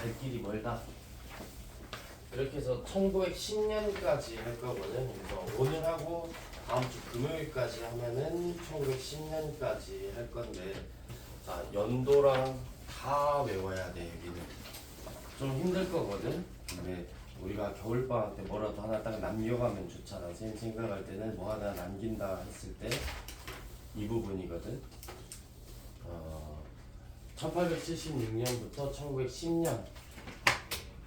갈 길이 멀다. 이렇게 해서 1910년까지 할 거거든. 그래서 오늘 하고 다음 주 금요일까지 하면은 1910년까지 할 건데, 자, 연도랑 다 외워야 돼. 여기는 좀 힘들 거거든. 근데 우리가 겨울방학 때 뭐라도 하나 딱 남겨가면 좋잖아. 선생님 생각할 때는 뭐 하나 남긴다 했을 때 이 부분이거든. 1876년부터 1910년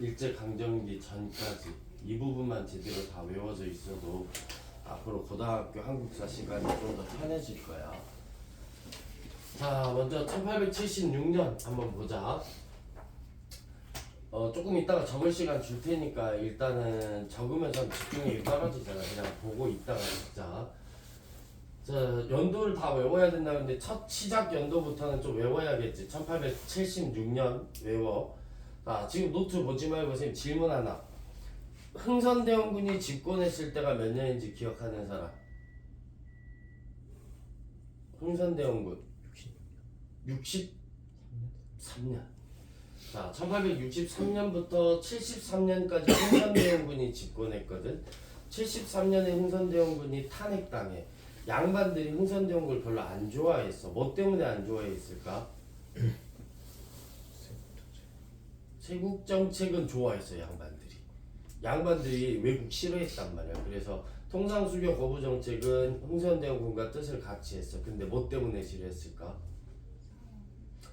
일제강점기 전까지 이 부분만 제대로 다 외워져 있어도 앞으로 고등학교 한국사 시간이 좀 더 편해질 거야. 자, 먼저 1876년 한번 보자. 조금 이따가 적을 시간 줄 테니까 일단은 적으면서 집중력이 떨어지잖아. 그냥 보고 있다가 읽자. 자, 연도를 다 외워야 된다는데 첫 시작 연도부터는 좀 외워야겠지. 1876년 외워. 자, 지금 노트 보지 말고 선생님 질문 하나. 흥선대원군이 집권했을 때가 몇 년인지 기억하는 사람? 흥선대원군 63년. 자, 1863년부터 73년까지 흥선대원군이 집권했거든. 73년에 흥선대원군이 탄핵당해. 양반들이 흥선대원군을 별로 안 좋아했어. 뭐 때문에 안 좋아했을까? 세국 정책은 좋아했어. 양반들이 외국 싫어했단 말이야. 그래서 통상수교 거부 정책은 흥선대원군과 뜻을 같이 했어. 근데 뭐 때문에 싫어했을까?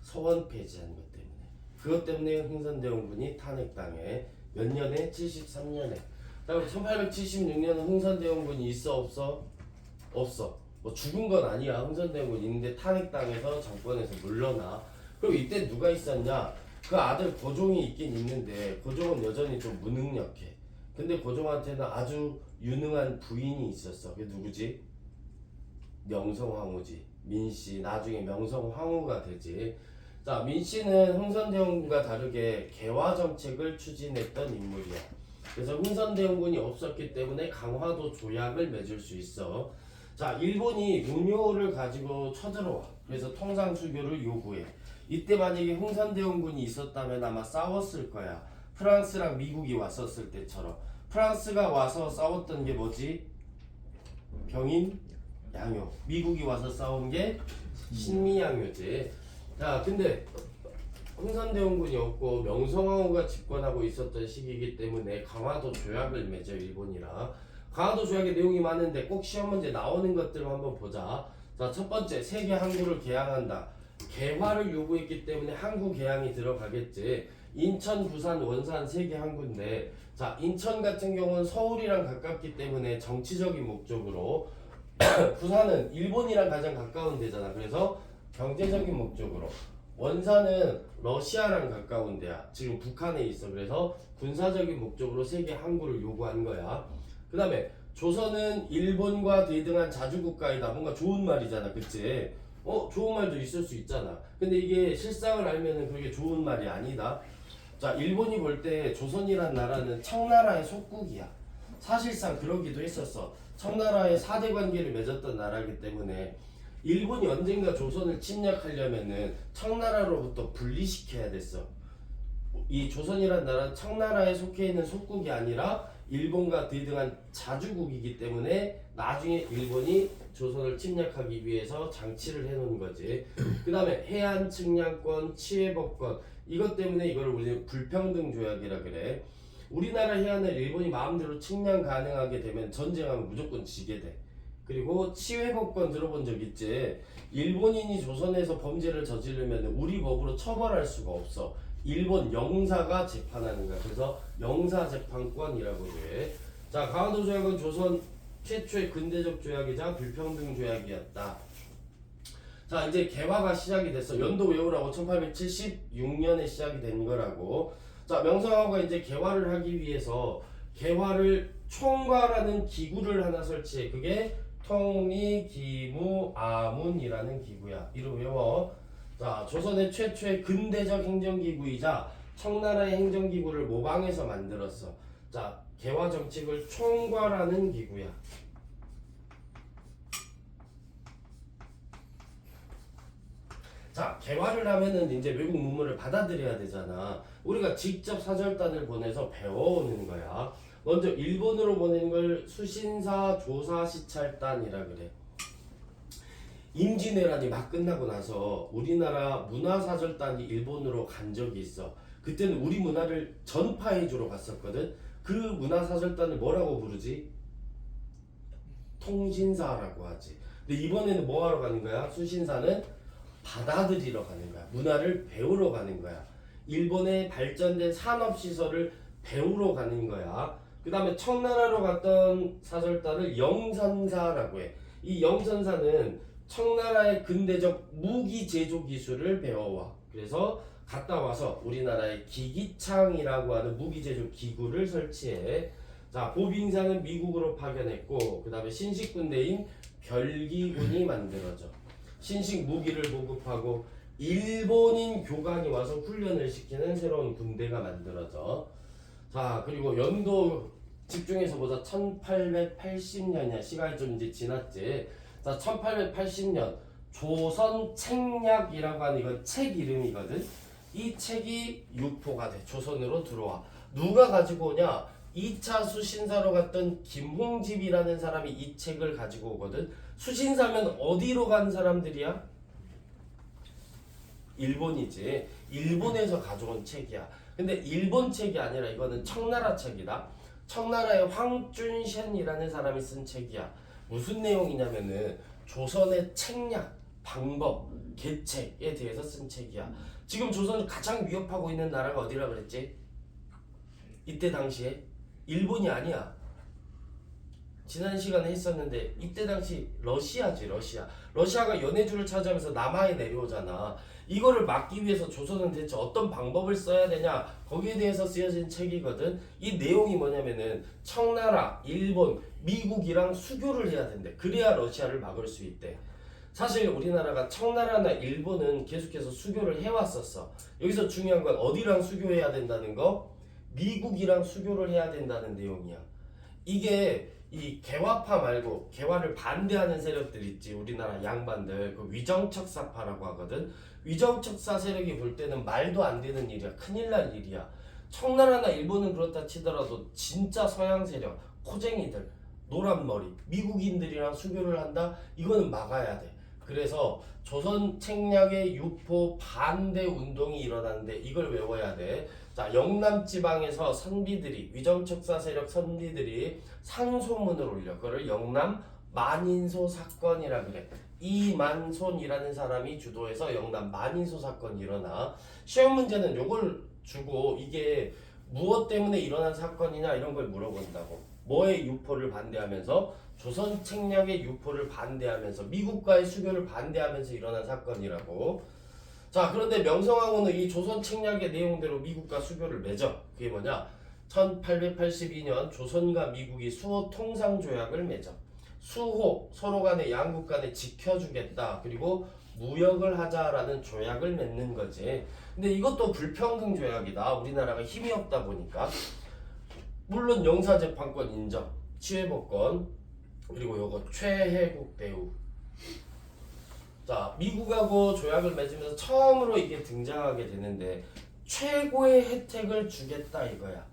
서원 폐지하는 것 때문에. 그것 때문에 흥선대원군이 탄핵당해. 몇 년에? 73년에. 자, 1876년은 흥선대원군이 있어 없어? 없어. 뭐 죽은 건 아니야. 흥선대원군 있는데 탄핵당해서 정권에서 물러나. 그럼 이때 누가 있었냐? 그 아들 고종이 있긴 있는데 고종은 여전히 좀 무능력해. 근데 고종한테는 아주 유능한 부인이 있었어. 그게 누구지? 명성황후지. 민씨. 나중에 명성황후가 되지. 자, 민씨는 흥선대원군과 다르게 개화 정책을 추진했던 인물이야. 그래서 흥선대원군이 없었기 때문에 강화도 조약을 맺을 수 있어. 자, 일본이 운요를 가지고 쳐들어와. 그래서 통상수교를 요구해. 이때 만약에 흥선대원군이 있었다면 아마 싸웠을 거야. 프랑스랑 미국이 왔었을 때처럼. 프랑스가 와서 싸웠던 게 뭐지? 병인 양요. 미국이 와서 싸운 게 신미양요지. 자, 근데 흥선대원군이 없고 명성황후가 집권하고 있었던 시기이기 때문에 강화도 조약을 맺어. 일본이랑. 강화도 조약의 내용이 많은데 꼭 시험 문제 나오는 것들을 한번 보자. 자, 첫 번째, 세계 항구를 개항한다. 개화를 요구했기 때문에 항구 개항이 들어가겠지. 인천, 부산, 원산 세계 항구인데, 자, 인천 같은 경우는 서울이랑 가깝기 때문에 정치적인 목적으로, 부산은 일본이랑 가장 가까운 데잖아. 그래서 경제적인 목적으로. 원산은 러시아랑 가까운 데야. 지금 북한에 있어. 그래서 군사적인 목적으로 세계 항구를 요구한 거야. 그 다음에 조선은 일본과 대등한 자주국가이다. 뭔가 좋은 말이잖아. 그치? 좋은 말도 있을 수 있잖아. 근데 이게 실상을 알면은 그게 좋은 말이 아니다. 자, 일본이 볼 때 조선이란 나라는 청나라의 속국이야. 사실상 그러기도 했었어. 청나라의 4대 관계를 맺었던 나라이기 때문에 일본이 언젠가 조선을 침략하려면은 청나라로부터 분리시켜야 됐어. 이 조선이란 나라는 청나라에 속해 있는 속국이 아니라 일본과 대등한 자주국이기 때문에 나중에 일본이 조선을 침략하기 위해서 장치를 해놓은 거지. 그 다음에 해안 측량권, 치외법권, 이것 때문에 이걸 우리는 불평등 조약이라 그래. 우리나라 해안을 일본이 마음대로 측량 가능하게 되면 전쟁하면 무조건 지게 돼. 그리고 치외법권 들어본 적 있지? 일본인이 조선에서 범죄를 저지르면 우리 법으로 처벌할 수가 없어. 일본 영사가 재판하는 거야. 그래서 영사재판권이라고 해. 자, 강화도 조약은 조선 최초의 근대적 조약이자 불평등 조약이었다. 자, 이제 개화가 시작이 됐어. 연도 외우라고. 1876년에 시작이 된 거라고. 자, 명성황후가 이제 개화를 하기 위해서 개화를 총괄하는 기구를 하나 설치해. 그게 통리기무아문이라는 기구야. 이름 외워. 자, 조선의 최초의 근대적 행정기구이자 청나라의 행정기구를 모방해서 만들었어. 자, 개화 정책을 총괄하는 기구야. 자, 개화를 하면은 이제 외국 문물을 받아들여야 되잖아. 우리가 직접 사절단을 보내서 배워오는 거야. 먼저 일본으로 보내는 걸 수신사 조사 시찰단이라 그래. 임진왜란이 막 끝나고 나서 우리나라 문화사절단이 일본으로 간 적이 있어. 그때는 우리 문화를 전파해주러 갔었거든. 그 문화사절단을 뭐라고 부르지? 통신사라고 하지. 근데 이번에는 뭐 하러 가는 거야? 수신사는 받아들이러 가는 거야. 문화를 배우러 가는 거야. 일본의 발전된 산업시설을 배우러 가는 거야. 그 다음에 청나라로 갔던 사절단을 영선사라고 해. 이 영선사는 청나라의 근대적 무기 제조 기술을 배워와. 그래서 갔다 와서 우리나라의 기기창이라고 하는 무기 제조 기구를 설치해. 자, 보빙사는 미국으로 파견했고, 그 다음에 신식 군대인 별기군이 만들어져. 신식 무기를 보급하고 일본인 교관이 와서 훈련을 시키는 새로운 군대가 만들어져. 자, 그리고 연도 집중해서 보자. 1880년이야. 시간이 좀 이제 지났지. 자, 1880년 조선 책략이라고 하는 이건 책 이름이거든. 이 책이 유포가 돼. 조선으로 들어와. 누가 가지고 오냐? 2차 수신사로 갔던 김홍집이라는 사람이 이 책을 가지고 오거든. 수신사면 어디로 간 사람들이야? 일본이지. 일본에서 가져온 책이야. 근데 일본 책이 아니라 이거는 청나라 책이다. 청나라의 황준센이라는 사람이 쓴 책이야. 무슨 내용이냐면은 조선의 책략, 방법, 계책에 대해서 쓴 책이야. 지금 조선이 가장 위협하고 있는 나라가 어디라 그랬지? 이때 당시에 일본이 아니야. 지난 시간에 했었는데 이때 당시 러시아지. 러시아가 연해주를 차지하면서 남하에 내려오잖아. 이거를 막기 위해서 조선은 대체 어떤 방법을 써야 되냐, 거기에 대해서 쓰여진 책이거든. 이 내용이 뭐냐면은 청나라, 일본, 미국이랑 수교를 해야 된대. 그래야 러시아를 막을 수 있대. 사실 우리나라가 청나라나 일본은 계속해서 수교를 해왔었어. 여기서 중요한 건 어디랑 수교해야 된다는 거? 미국이랑 수교를 해야 된다는 내용이야. 이게 이 개화파 말고 개화를 반대하는 세력들 있지. 우리나라 양반들 그 위정척사파라고 하거든. 위정척사 세력이 볼 때는 말도 안 되는 일이야. 큰일 날 일이야. 청나라나 일본은 그렇다 치더라도 진짜 서양 세력, 코쟁이들, 노란머리, 미국인들이랑 수교를 한다? 이거는 막아야 돼. 그래서 조선 책략의 유포 반대 운동이 일어나는데 이걸 외워야 돼. 자, 영남 지방에서 선비들이, 위정척사 세력 선비들이 상소문을 올려. 그걸 영남 만인소 사건이라 그래. 이만손이라는 사람이 주도해서 영남 만인소 사건이 일어나. 시험 문제는 요걸 주고 이게 무엇 때문에 일어난 사건이냐 이런 걸 물어본다고. 뭐의 유포를 반대하면서? 조선 책략의 유포를 반대하면서, 미국과의 수교를 반대하면서 일어난 사건이라고. 자, 그런데 명성황후는 이 조선 책략의 내용대로 미국과 수교를 맺어. 그게 뭐냐? 1882년 조선과 미국이 수호 통상조약을 맺어. 수호, 서로 간에 양국 간에 지켜주겠다. 그리고 무역을 하자라는 조약을 맺는 거지. 근데 이것도 불평등 조약이다. 우리나라가 힘이 없다 보니까. 물론 영사재판권 인정, 치외법권, 그리고 요거 최혜국 대우. 자, 미국하고 조약을 맺으면서 처음으로 이게 등장하게 되는데 최고의 혜택을 주겠다 이거야.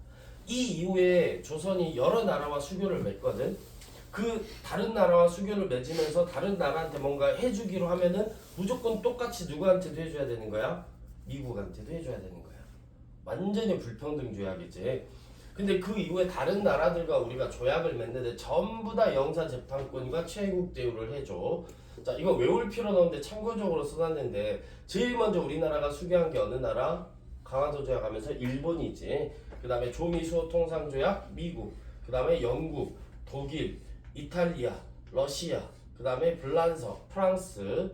이 이후에 조선이 여러 나라와 수교를 맺거든. 그 다른 나라와 수교를 맺으면서 다른 나라한테 뭔가 해주기로 하면은 무조건 똑같이 누구한테도 해줘야 되는 거야? 미국한테도 해줘야 되는 거야. 완전히 불평등 조약이지. 근데 그 이후에 다른 나라들과 우리가 조약을 맺는데 전부 다 영사재판권과 최혜국 대우를 해줘. 자, 이거 외울 필요는 없는데 참고적으로 써놨는데 제일 먼저 우리나라가 수교한 게 어느 나라? 강화도 조약 하면서 일본이지. 그 다음에 조미수호 통상조약 미국, 그 다음에 영국, 독일, 이탈리아, 러시아, 그 다음에 불란서, 프랑스.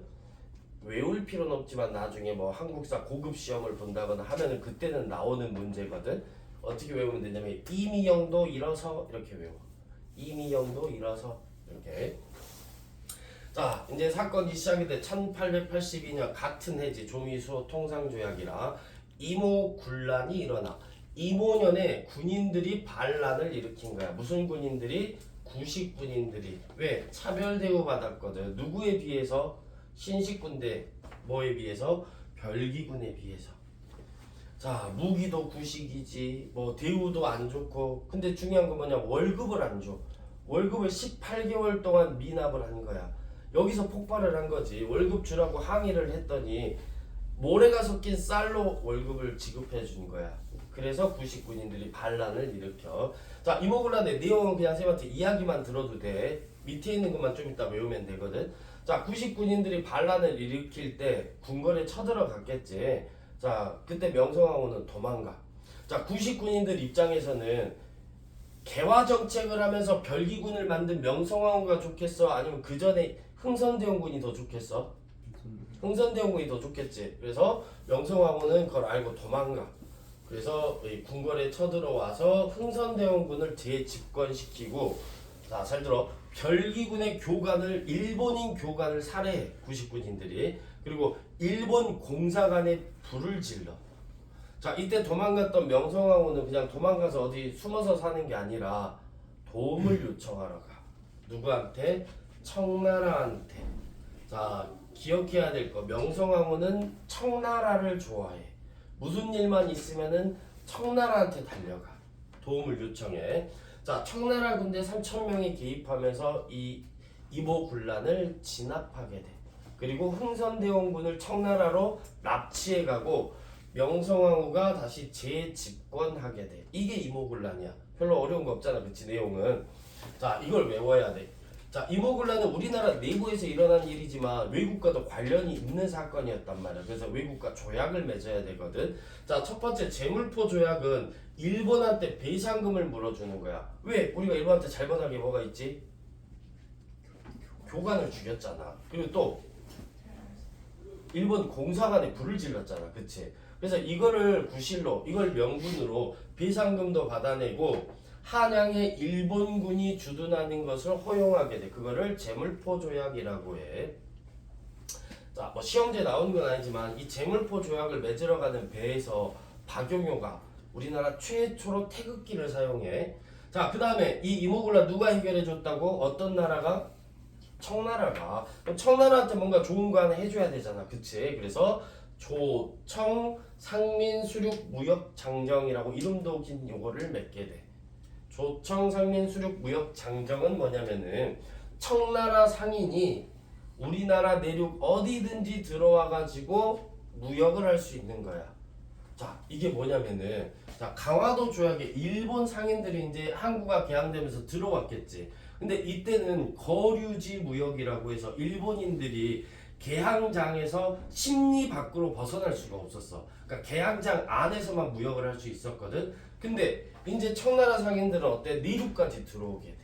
외울 필요는 없지만 나중에 뭐 한국사 고급 시험을 본다거나 하면은 그때는 나오는 문제거든. 어떻게 외우면 되냐면 이미영도 일어서 이렇게 외워. 이미영도 일어서 이렇게. 자, 이제 사건이 시작이 돼. 1882년 같은 해지 조미수호 통상조약이라 이모군란이 일어나. 이모년에 군인들이 반란을 일으킨 거야. 무슨 군인들이? 구식 군인들이. 왜? 차별 대우 받았거든. 누구에 비해서? 신식군대 뭐에 비해서? 별기군에 비해서. 자, 무기도 구식이지, 뭐 대우도 안 좋고, 근데 중요한 건 뭐냐? 월급을 안 줘. 월급을 18개월 동안 미납을 한 거야. 여기서 폭발을 한 거지. 월급 주라고 항의를 했더니 모래가 섞인 쌀로 월급을 지급해 준 거야. 그래서 구식군인들이 반란을 일으켜. 자, 이모군란의 내용은 그냥 쌤한테 이야기만 들어도 돼. 밑에 있는 것만 좀 이따 외우면 되거든. 자, 구식군인들이 반란을 일으킬 때 궁궐에 쳐들어갔겠지. 자, 그때 명성황후는 도망가. 자, 구식군인들 입장에서는 개화 정책을 하면서 별기군을 만든 명성황후가 좋겠어? 아니면 그 전에 흥선대원군이 더 좋겠어? 흥선대원군이 더 좋겠지. 그래서 명성황후는 그걸 알고 도망가. 그래서 이 궁궐에 쳐들어와서 흥선대원군을 재집권시키고, 자, 잘 들어. 별기군의 교관을, 일본인 교관을 살해해. 구식군인들이. 그리고 일본 공사관에 불을 질러. 자, 이때 도망갔던 명성황후는 그냥 도망가서 어디 숨어서 사는 게 아니라 도움을 요청하러 가. 누구한테? 청나라한테. 자, 기억해야 될 거. 명성황후는 청나라를 좋아해. 무슨 일만 있으면은 청나라한테 달려가. 도움을 요청해. 자, 청나라 군대 3,000명이 개입하면서 이 이모군란을 진압하게 돼. 그리고 흥선대원군을 청나라로 납치해 가고 명성황후가 다시 재집권하게 돼. 이게 이모군란이야. 별로 어려운 거 없잖아, 그치? 내용은. 자, 이걸 외워야 돼. 자, 이모군란은 우리나라 내부에서 일어난 일이지만 외국과도 관련이 있는 사건이었단 말이야. 그래서 외국과 조약을 맺어야 되거든. 자, 첫 번째 제물포 조약은 일본한테 배상금을 물어주는 거야. 왜? 우리가 일본한테 잘못한 게 뭐가 있지? 교관을 죽였잖아. 그리고 또 일본 공사관에 불을 질렀잖아. 그치? 그래서 이거를 구실로, 이걸 명분으로 배상금도 받아내고 한양에 일본군이 주둔하는 것을 허용하게 돼. 그거를 제물포 조약이라고 해. 자, 뭐 시험지에 나오는 건 아니지만 이 제물포 조약을 맺으러 가는 배에서 박용효가 우리나라 최초로 태극기를 사용해. 자, 그 다음에 이 이모군란 누가 해결해 줬다고? 어떤 나라가? 청나라가. 그럼 청나라한테 뭔가 좋은 거 하나 해줘야 되잖아. 그치? 그래서 조청 상민수륙 무역장정이라고 이름도 긴 요거를 맺게 돼. 조청 상민수륙 무역장정은 뭐냐면은 청나라 상인이 우리나라 내륙 어디든지 들어와 가지고 무역을 할 수 있는 거야. 자, 이게 뭐냐면은, 자, 강화도 조약에 일본 상인들이 이제 한국과 개항되면서 들어왔겠지. 근데 이때는 거류지 무역이라고 해서 일본인들이 개항장에서 심리 밖으로 벗어날 수가 없었어. 그러니까 개항장 안에서만 무역을 할 수 있었거든. 근데 이제 청나라 상인들은 어때? 내륙까지 들어오게 돼.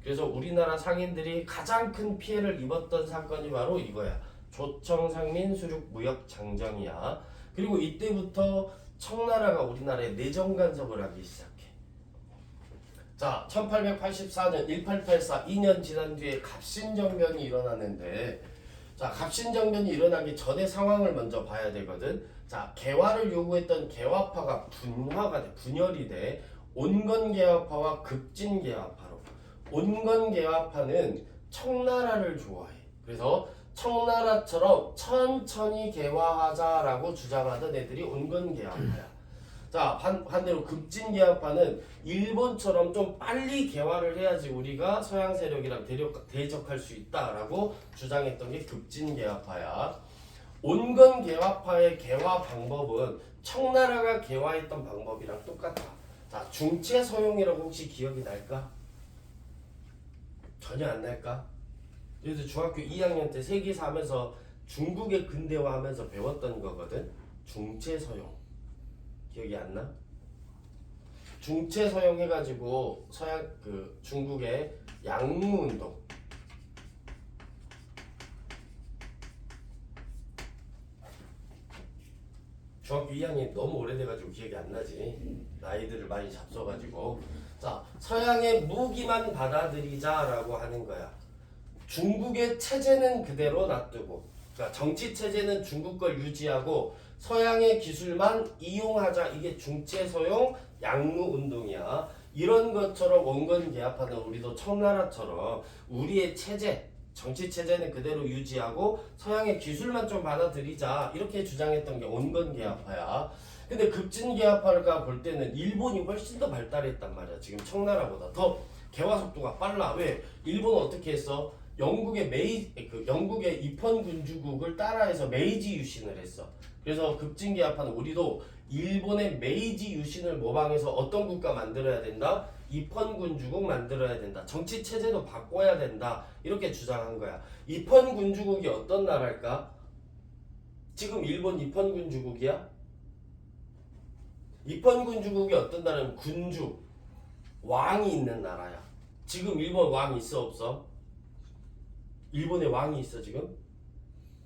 그래서 우리나라 상인들이 가장 큰 피해를 입었던 사건이 바로 이거야. 조청상민 수륙 무역 장정이야. 그리고 이때부터 청나라가 우리나라에 내정 간섭을 하기 시작해. 자, 1884년 1884 2년 지난 뒤에 갑신정변이 일어나는데, 자, 갑신정변이 일어나기 전에 상황을 먼저 봐야 되거든. 자, 개화를 요구했던 개화파가 분화가 돼, 분열이 돼. 온건개화파와 급진개화파로. 온건개화파는 청나라를 좋아해. 그래서 청나라처럼 천천히 개화하자라고 주장하던 애들이 온건개화파야. 자, 반대로 급진개화파는 일본처럼 좀 빨리 개화를 해야지 우리가 서양 세력이랑 대적할 수 있다라고 주장했던 게 급진개화파야. 온건개화파의 개화 방법은 청나라가 개화했던 방법이랑 똑같아. 자, 중체서용이라고 혹시 기억이 날까? 전혀 안 날까? 그래서 중학교 2학년 때 세계사 하면서 중국의 근대화 하면서 배웠던 거거든. 중체서용. 기억이 안 나? 중체서용 해가지고 서양 중국의 양무운동. 중학교 2학년이 너무 오래돼가지고 기억이 안 나지. 나이들을 많이 잡숴가지고. 자, 서양의 무기만 받아들이자라고 하는 거야. 중국의 체제는 그대로 놔두고, 그러니까 정치 체제는 중국 걸 유지하고 서양의 기술만 이용하자. 이게 중체서용 양무운동이야. 이런 것처럼 원건개화파는 우리도 청나라처럼 우리의 체제, 정치 체제는 그대로 유지하고 서양의 기술만 좀 받아들이자 이렇게 주장했던 게 온건계합파야. 근데 급진계합파가 볼 때는 일본이 훨씬 더 발달했단 말이야. 지금 청나라보다 더 개화 속도가 빨라. 왜? 일본은 어떻게 했어? 영국의 입헌군주국을 따라해서 메이지 유신을 했어. 그래서 급진계합파는 우리도 일본의 메이지 유신을 모방해서 어떤 국가 만들어야 된다? 입헌군주국 만들어야 된다. 정치 체제도 바꿔야 된다. 이렇게 주장한 거야. 입헌군주국이 어떤 나라일까? 지금 일본 입헌군주국이야? 입헌군주국이 어떤 나라는 군주, 왕이 있는 나라야. 지금 일본 왕 있어 없어? 일본에 왕이 있어 지금?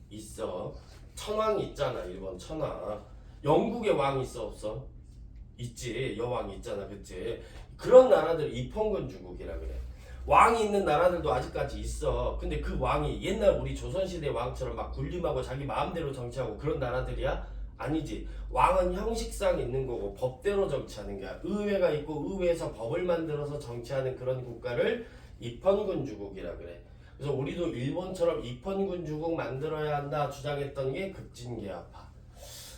있어. 천왕이 있잖아. 일본 천왕. 영국에 왕이 있어 없어? 있지. 여왕이 있잖아. 그치? 그런 나라들 입헌군주국이라 그래. 왕이 있는 나라들도 아직까지 있어. 근데 그 왕이 옛날 우리 조선시대 왕처럼 막 군림하고 자기 마음대로 정치하고 그런 나라들이야? 아니지. 왕은 형식상 있는 거고 법대로 정치하는 거야. 의회가 있고 의회에서 법을 만들어서 정치하는 그런 국가를 입헌군주국이라 그래. 그래서 우리도 일본처럼 입헌군주국 만들어야 한다 주장했던 게 급진계합파.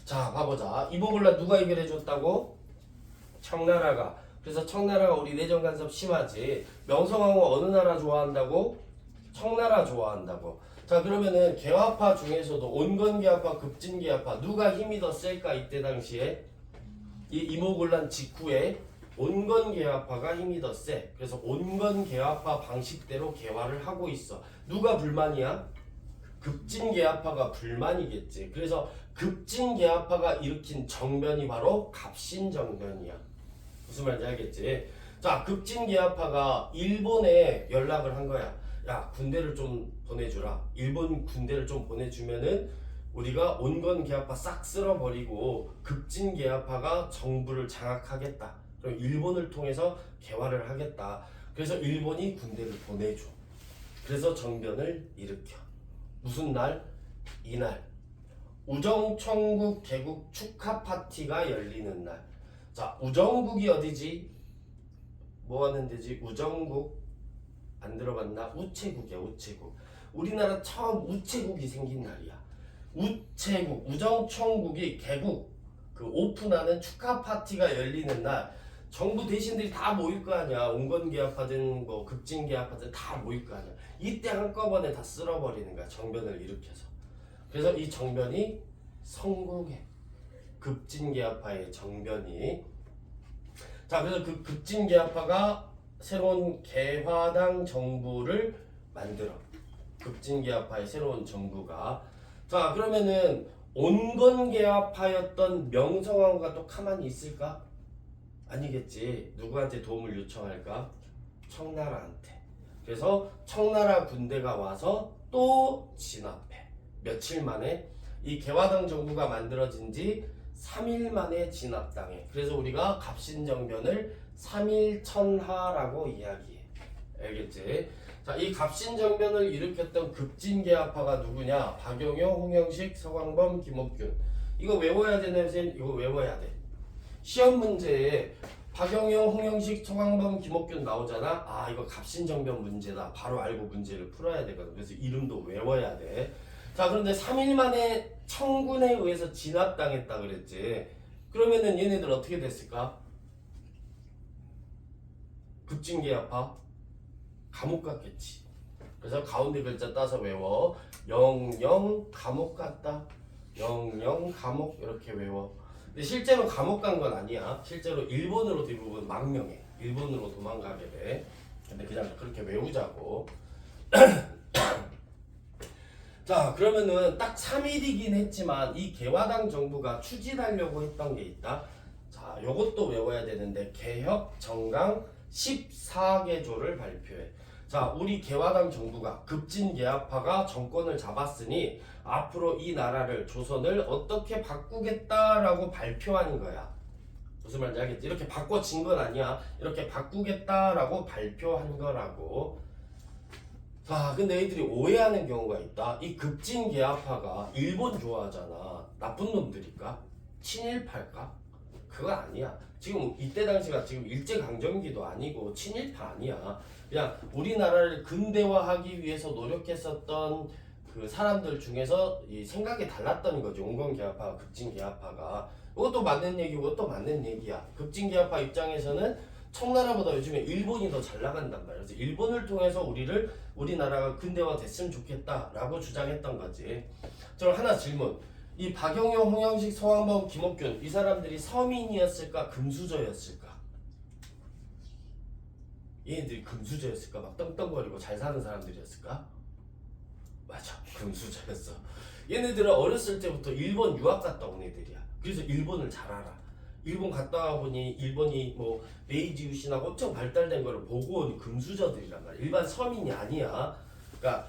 자, 봐보자. 이보글라 누가 해결해줬다고? 청나라가. 그래서 청나라가 우리 내정 간섭 심하지. 명성황후 어느 나라 좋아한다고? 청나라 좋아한다고. 자, 그러면은 계합파 중에서도 온건계합파, 급진계합파 누가 힘이 더 셀까? 이때 당시에 이 이모군란 직후에 온건계합파가 힘이 더 세. 그래서 온건계합파 방식대로 개화를 하고 있어. 누가 불만이야? 급진계합파가 불만이겠지. 그래서 급진계합파가 일으킨 정변이 바로 갑신정변이야. 무슨 말인지 알겠지? 자, 급진계합파가 일본에 연락을 한 거야. 야, 군대를 좀 보내주라. 일본 군대를 좀 보내주면은 우리가 온건계합파 싹 쓸어버리고 급진계합파가 정부를 장악하겠다. 그럼 일본을 통해서 개화를 하겠다. 그래서 일본이 군대를 보내줘. 그래서 정변을 일으켜. 무슨 날? 이날. 우정총국 개국 축하 파티가 열리는 날. 자, 우정국이 어디지? 뭐 하는 데지? 우정국 안 들어봤나? 우체국이야. 우체국. 우리나라 처음 우체국이 생긴 날이야. 우체국, 우정총국이 개국 그 오픈하는 축하 파티가 열리는 날. 정부 대신들이 다 모일 거 아니야. 온건계합하든 뭐 급진계합하든 다 모일 거 아니야. 이때 한꺼번에 다 쓸어버리는 거야. 정변을 일으켜서. 그래서 이 정변이 성공해. 급진계합파의 정변이. 자, 그래서 그 급진계합파가 새로운 개화당 정부를 만들어. 급진계합파의 새로운 정부가. 자, 그러면은 온건계합파였던 명성황후가 또 가만히 있을까? 아니겠지. 누구한테 도움을 요청할까? 청나라한테. 그래서 청나라 군대가 와서 또 진압해. 며칠 만에 이 개화당 정부가 만들어진 지 3일 만에 진압당해. 그래서 우리가 갑신정변을 3.1천하라고 이야기해. 알겠지? 자, 이 갑신정변을 일으켰던 급진계합파가 누구냐? 박영효, 홍영식, 서광범, 김옥균. 이거 외워야 되나? 선생님? 이거 외워야 돼. 시험 문제에 박영효, 홍영식, 서광범, 김옥균 나오잖아. 아, 이거 갑신정변 문제다. 바로 알고 문제를 풀어야 되거든. 그래서 이름도 외워야 돼. 자, 그런데 3일 만에 청군에 의해서 진압당했다 그랬지. 그러면은 얘네들 어떻게 됐을까? 급진계합파 감옥 갔겠지. 그래서 가운데 글자 따서 외워. 영영 감옥 갔다. 영영 감옥 이렇게 외워. 근데 실제로 감옥 간 건 아니야. 실제로 일본으로 대부분 망명해. 일본으로 도망가게 돼. 근데 그냥 그렇게 외우자고. 자, 그러면은 딱 3일이긴 했지만 이 개화당 정부가 추진하려고 했던 게 있다. 자, 요것도 외워야 되는데 개혁 정강 14개조를 발표해. 자, 우리 개화당 정부가 급진계합파가 정권을 잡았으니 앞으로 이 나라를 조선을 어떻게 바꾸겠다라고 발표하는 거야. 무슨 말인지 알겠지? 이렇게 바꿔진 건 아니야. 이렇게 바꾸겠다라고 발표한 거라고. 자, 근데 애들이 오해하는 경우가 있다. 이 급진계합파가 일본 좋아하잖아. 나쁜 놈들일까? 친일파일까? 그거 아니야. 지금 이때 당시가 지금 일제강점기도 아니고 친일파 아니야. 그냥 우리나라를 근대화하기 위해서 노력했었던 그 사람들 중에서 이 생각이 달랐던 거지. 온건계합파, 급진계합파가. 이것도 맞는 얘기고 이것도 맞는 얘기야. 급진계합파 입장에서는 청나라보다 요즘에 일본이 더 잘 나간단 말이야. 그래서 일본을 통해서 우리나라가 근대화 됐으면 좋겠다라고 주장했던 거지. 그럼 하나 질문. 이 박영효, 홍영식, 서왕범, 김옥균 이 사람들이 서민이었을까 금수저였을까? 얘네들이 금수저였을까? 막 떵떵거리고 잘 사는 사람들이었을까? 맞아, 금수저였어. 얘네들은 어렸을 때부터 일본 유학 갔다 온 애들이야. 그래서 일본을 잘 알아. 일본 갔다 보니 일본이 뭐 메이지 유신하고 엄청 발달된 거를 보고 온 금수저들이란 말이야. 일반 서민이 아니야. 그러니까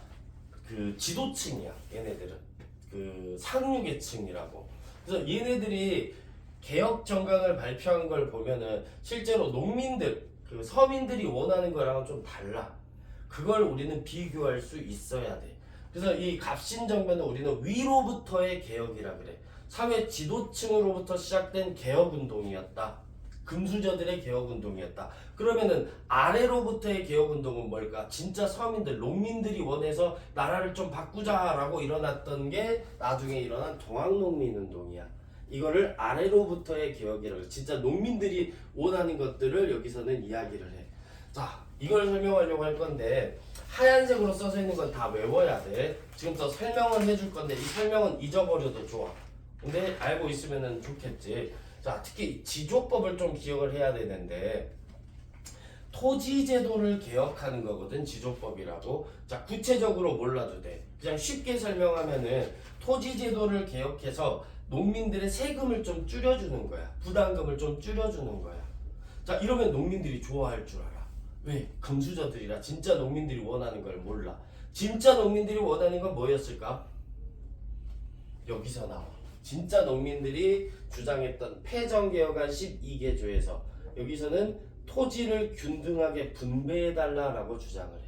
그 지도층이야. 얘네들은 그 상류계층이라고. 그래서 얘네들이 개혁 정강을 발표한 걸 보면은 실제로 농민들 그 서민들이 원하는 거랑은 좀 달라. 그걸 우리는 비교할 수 있어야 돼. 그래서 이 갑신정변은 우리는 위로부터의 개혁이라 그래. 사회 지도층으로부터 시작된 개혁운동이었다. 금수저들의 개혁운동이었다. 그러면은 아래로부터의 개혁운동은 뭘까? 진짜 서민들, 농민들이 원해서 나라를 좀 바꾸자라고 일어났던 게 나중에 일어난 동학농민운동이야. 이거를 아래로부터의 개혁이라고 해. 진짜 농민들이 원하는 것들을 여기서는 이야기를 해. 자, 이걸 설명하려고 할 건데 하얀색으로 써져 있는 건 다 외워야 돼. 지금부터 설명을 해줄 건데 이 설명은 잊어버려도 좋아. 근데 알고 있으면 좋겠지. 자, 특히 지조법을 좀 기억을 해야 되는데 토지제도를 개혁하는 거거든, 지조법이라고. 자, 구체적으로 몰라도 돼. 그냥 쉽게 설명하면은 토지제도를 개혁해서 농민들의 세금을 좀 줄여주는 거야. 부담금을 좀 줄여주는 거야. 자, 이러면 농민들이 좋아할 줄 알아. 왜? 금수저들이라 진짜 농민들이 원하는 걸 몰라. 진짜 농민들이 원하는 건 뭐였을까? 여기서 나와. 진짜 농민들이 주장했던 패정개혁안 12개조에서 여기서는 토지를 균등하게 분배해달라라고 주장을 해.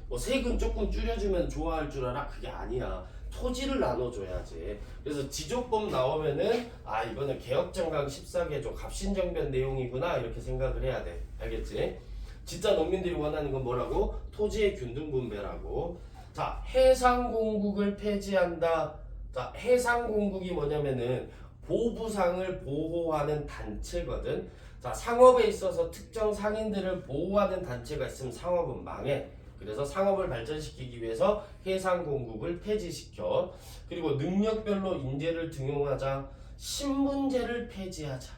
뭐 세금 조금 줄여주면 좋아할 줄 알아? 그게 아니야. 토지를 나눠줘야지. 그래서 지조법 나오면은 아, 이거는 개혁정강 14개조 갑신정변 내용이구나 이렇게 생각을 해야 돼. 알겠지? 진짜 농민들이 원하는 건 뭐라고? 토지의 균등분배라고. 자, 해상공국을 폐지한다. 자, 해상공국이 뭐냐면은 보부상을 보호하는 단체거든. 자, 상업에 있어서 특정 상인들을 보호하는 단체가 있으면 상업은 망해. 그래서 상업을 발전시키기 위해서 해상공국을 폐지시켜. 그리고 능력별로 인재를 등용하자. 신분제를 폐지하자.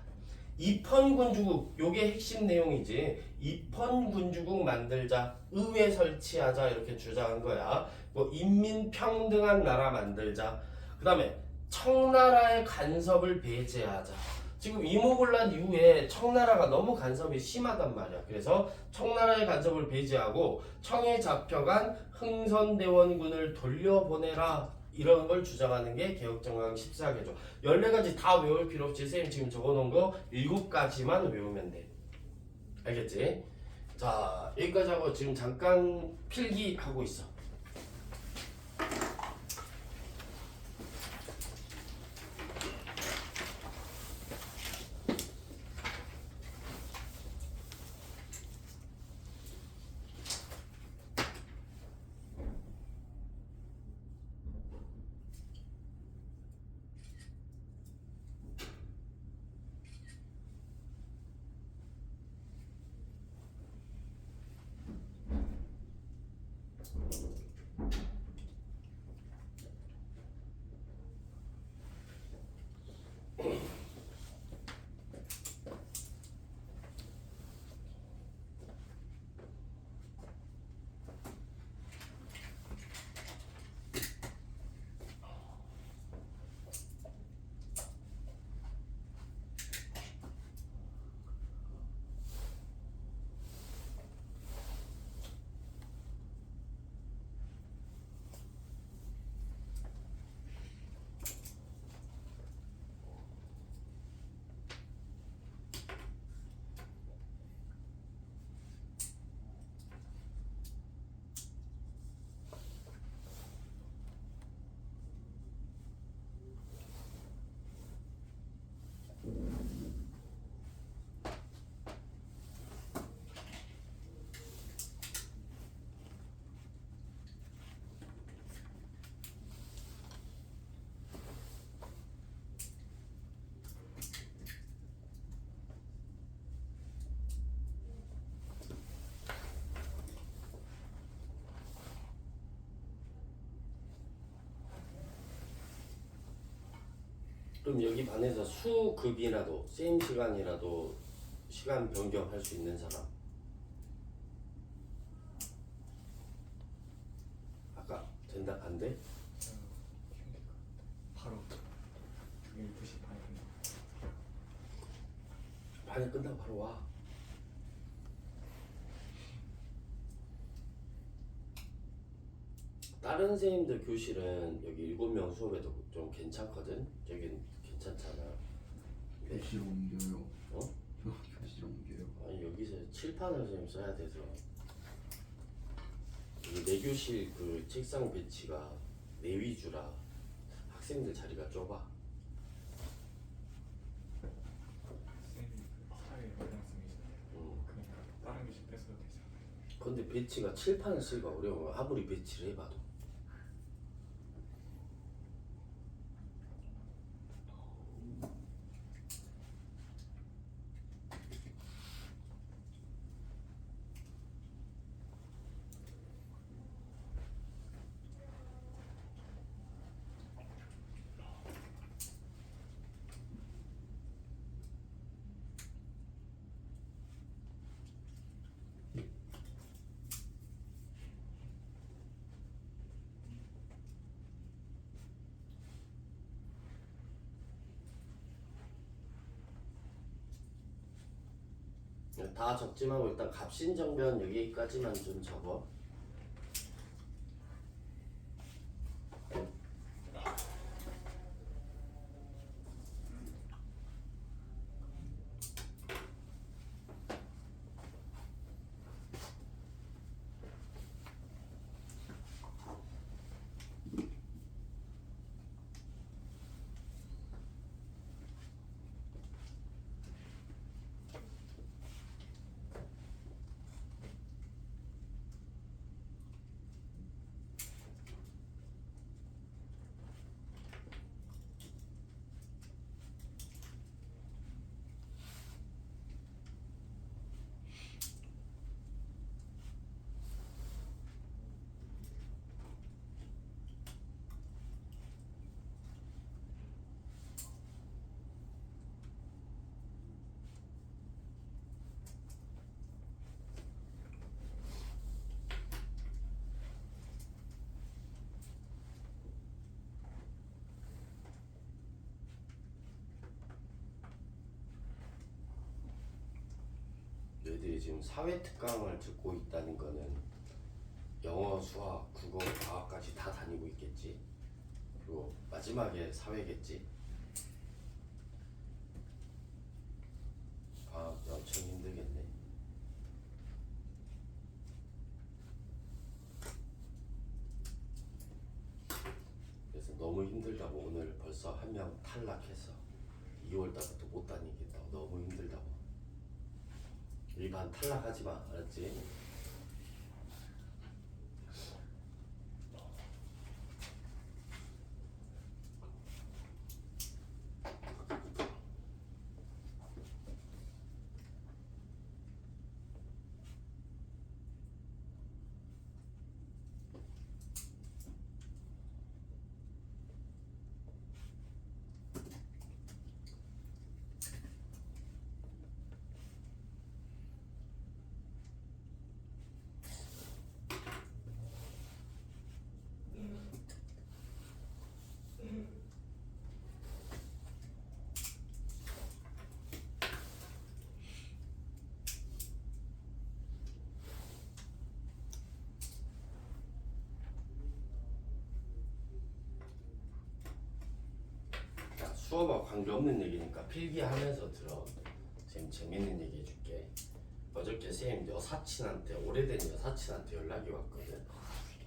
입헌군주국, 요게 핵심 내용이지. 입헌군주국 만들자. 의회 설치하자. 이렇게 주장한 거야. 뭐 인민평등한 나라 만들자. 그 다음에 청나라의 간섭을 배제하자. 지금 이모군란 이후에 청나라가 너무 간섭이 심하단 말이야. 그래서 청나라의 간섭을 배제하고 청에 잡혀간 흥선대원군을 돌려보내라. 이런 걸 주장하는 게 개혁정강 14개조. 14가지 다 외울 필요 없지. 선생님 지금 적어놓은 거 7가지만 외우면 돼. 알겠지? 자, 여기까지 하고 지금 잠깐 필기하고 있어. 그럼 여기 반에서 수급이라도 쌤 시간이라도 시간 변경할 수 있는 사람. 아까 된다 안 돼? 바로 12시 반에 반이 끝나고 바로 와. 다른 선생님들 교실은 여기 7명 수업에도 좀 괜찮거든? 여긴 괜찮잖아. 근데 교실 옮겨요. 어? 저 교실 옮겨요. 아니 여기서 칠판을 선생님 써야 돼서 이게 내 교실 그 책상 배치가 내 위주라 학생들 자리가 좁아. 쌤이 그 스타일 원장쌤이시잖아요. 그러니까 다른 교실 뺏어도 되잖아요. 근데 배치가 칠판을 쓰기가 어려워. 아무리 배치를 해봐도. 다 적지 말고 일단 갑신정변 여기까지만 좀 적어. 너희들이 지금 사회특강을 듣고 있다는 거는 영어, 수학, 국어, 과학까지 다 다니고 있겠지. 그리고 마지막에 사회겠지. 과학 엄청 힘들겠네. 그래서 너무 힘들다고 오늘 벌써 한 명 탈락했어. 2월 달부터 못 다니겠다고. 너무 힘들다고. 일반 탈락하지 마, 알았지? 자, 수업하고 관계없는 얘기니까 필기하면서 들어. 쌤 재밌는 얘기 해줄게. 어저께 쌤 여사친한테, 오래된 여사친한테 연락이 왔거든.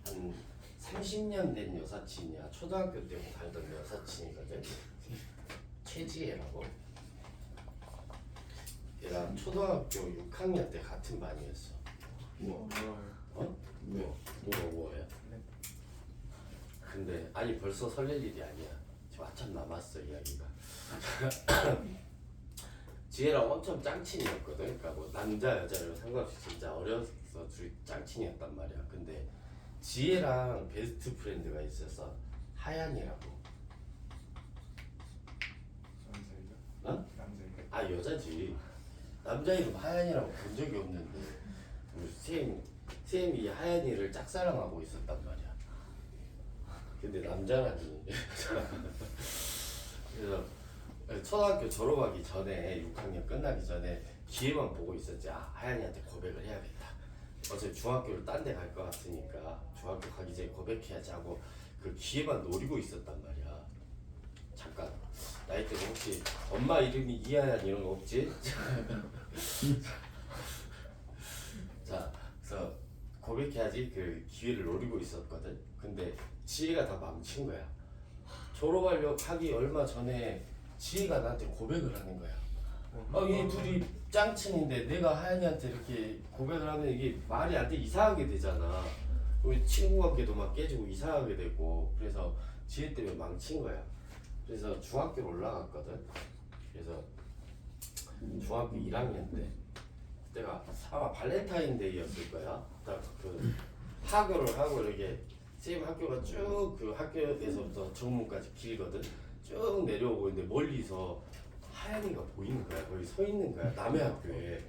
한 30년 된 여사친이야. 초등학교 때 살던 여사친이거든. 최지혜라고. 얘랑 초등학교 6학년 때 같은 반이었어. 우와. 어? 우와. 뭐야? 네. 근데 아니 벌써 설렐 일이 아니야. 지금 한참 남았어 이야기가. 지혜랑 엄청 짱친이었거든. 그러니까 뭐 남자 여자를 상관없이 진짜 어려서 둘이 짱친이었단 말이야. 근데 지혜랑 베스트 프렌드가 있어서 하얀이라고. 아 여자지. 남자 이름 하얀이라고 본 적이 없는데 쌤이 하얀이를 짝사랑하고 있었단 말이야. 근데 남자라니. 그래서 초등학교 졸업하기 전에 6학년 끝나기 전에 기회만 보고 있었지. 아 하얀이한테 고백을 해야겠다. 어차피 중학교를 딴 데 갈 것 같으니까 중학교 가기 전에 고백해야지 하고 그 기회만 노리고 있었단 말이야. 잠깐 나이 때 혹시 엄마 이름이 이하얀 이런 거 없지? 자 그래서 고백해야지 그 기회를 노리고 있었거든. 근데 지혜가 다 망친 거야. 졸업하려고 하기 얼마 전에 지혜가 나한테 고백을 하는 거야. 이 둘이 짱친인데 내가 하연이한테 이렇게 고백을 하면 이게 말이 안 돼. 이상하게 되잖아. 우리 친구 관계도 막 깨지고 이상하게 되고. 그래서 지혜 때문에 망친 거야. 그래서 중학교로 올라갔거든. 그래서 중학교 1학년 때 내가 아마 발렌타인데이였을 거야. 딱 그 하교를 하고 이렇게 쌤 학교가 쭉 그 학교에서부터 정문까지 길거든. 쭉 내려오고 있는데 멀리서 하얀이가 보이는 거야. 거기 서 있는 거야. 남의 학교에.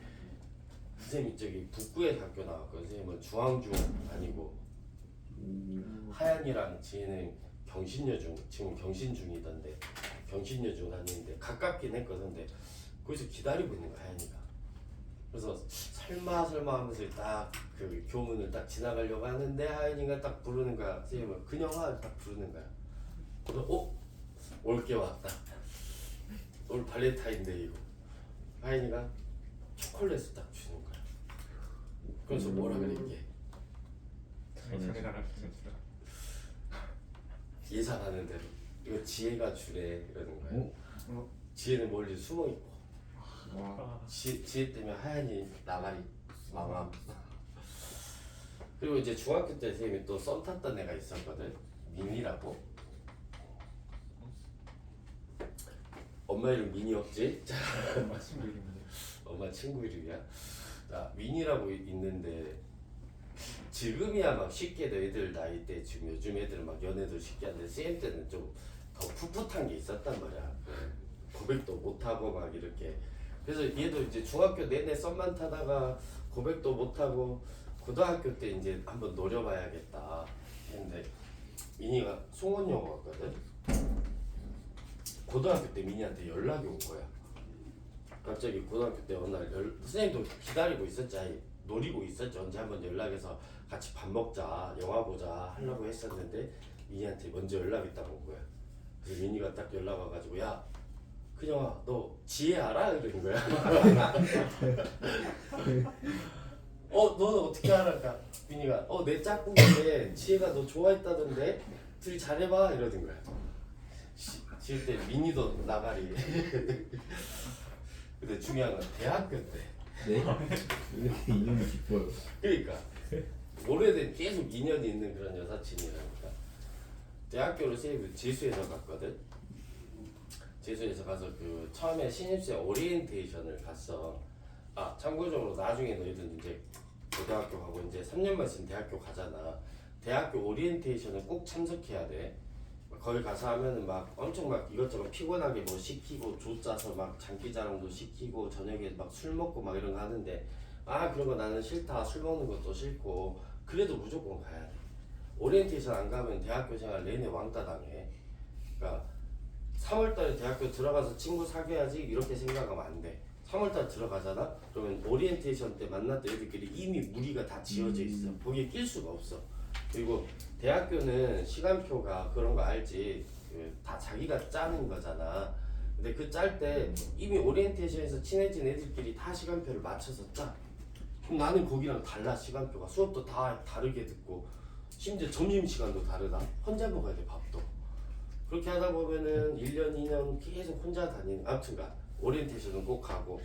선생님이 저기 북구에 학교 나왔거든. 선생님은 중앙중 아니고 하얀이랑 지혜는 경신여중, 지금 경신중이던데 경신여중 다니는데 가깝긴 했거든. 근데 거기서 기다리고 있는 거야 하얀이가. 그래서 설마 하면서 딱 그 교문을 딱 지나가려고 하는데 하얀이가 딱 부르는 거야. 선생님은 근영아 딱 부르는 거야. 그래서 올게 왔다. 오늘 발렌타인데이고 하인이가 초콜릿을 딱 주는 거야. 그래서 뭐라 그랬게? 전에다가 주셨어요. 예상하는 대로 이거 지혜가 주래 이러는 거야. 지혜는 멀리 숨어 있고 지혜 때문에 하얀이 나가리 망함. 그리고 이제 중학교 때 선생님이 또 썸 탔던 애가 있었거든. 민이라고. 엄마 이름 민이 없지? 엄마 친구 이름인데. 엄마 친구 이름이야. 자, 민이라고 있는데 지금이야 막 쉽게 애들 나이 때 지금 요즘 애들은 막 연애도 쉽게 하는데 쌤 때는 좀 더 풋풋한 게 있었단 말이야. 고백도 못 하고 막 이렇게. 그래서 얘도 이제 중학교 내내 썸만 타다가 고백도 못 하고 고등학교 때 이제 한번 노려봐야겠다 했는데 민이가 송원여고 갔거든. 고등학교 때 민이한테 연락이 온 거야. 갑자기 고등학교 때 어느 날 선생님도 기다리고 있었지. 아니, 노리고 있었지. 언제 한번 연락해서 같이 밥 먹자, 영화 보자 하려고 했었는데 민이한테 먼저 연락이 딱 온 거야. 그래서 민이가 딱 연락 와가지고 야 그녀아 너 지혜 알아? 이러는 거야. 너는 어떻게 알아? 그러니까 민이가 내 짝꿍인데 지혜가 너 좋아했다던데 둘이 잘해봐 이러는 거야. 지혜 때 민이도 나가리. 근데 중요한 건 대학교 때. 네? 이렇게 인연이 깊어요. 그러니까 오래된 계속 인연이 있는 그런 여사친이라니까. 대학교를 재수해서 갔거든. 재수해서 가서 그 처음에 신입생 오리엔테이션을 갔어. 참고적으로 나중에 너희들 이제 고등학교 가고 이제 3년만 있으면 대학교 가잖아. 대학교 오리엔테이션은 꼭 참석해야 돼. 거기 가서 하면은 막 엄청 막 이것저것 피곤하게 뭐 시키고 조 짜서 막 장기자랑도 시키고 저녁에 막 술 먹고 막 이런 거 하는데 그런 거 나는 싫다. 술 먹는 것도 싫고 그래도 무조건 가야 돼. 오리엔테이션 안 가면 대학교 생활 내내 왕따 당해. 그러니까 3월달에 대학교 들어가서 친구 사귀어야지 이렇게 생각하면 안 돼. 3월달 들어가잖아? 그러면 오리엔테이션 때 만났던 애들끼리 이미 무리가 다 지어져 있어. 거기에 낄 수가 없어. 그리고 대학교는 시간표가 그런 거 알지? 다 자기가 짜는 거잖아. 근데 그 짤 때 이미 오리엔테이션에서 친해진 애들끼리 다 시간표를 맞춰서 짜. 그럼 나는 거기랑 달라. 시간표가 수업도 다 다르게 듣고 심지어 점심시간도 다르다. 혼자 먹어야 돼 밥도. 그렇게 하다 보면은 1년 2년 계속 혼자 다니는. 아무튼간 오리엔테이션은 꼭 가고.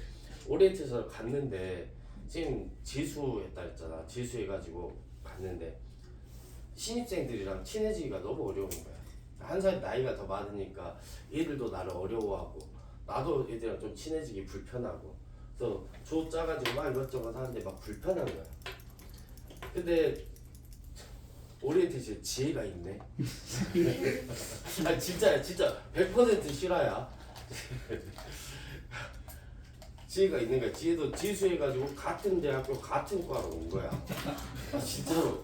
오리엔테이션을 갔는데 지금 재수했다 했잖아. 재수해가지고 갔는데 신입생들이랑 친해지기가 너무 어려운 거야. 한 살 나이가 더 많으니까 얘들도 나를 어려워하고 나도 얘들이랑 좀 친해지기 불편하고. 그래서 조 짜가지고 막 이것저것 하는데 막 불편한 거야. 근데 오리엔테이션 지혜가 있네. 진짜야 진짜 100% 실화야. 지혜가 있는 거야. 지혜도 지수해가지고 같은 대학교 같은 과로 온 거야. 아, 진짜로.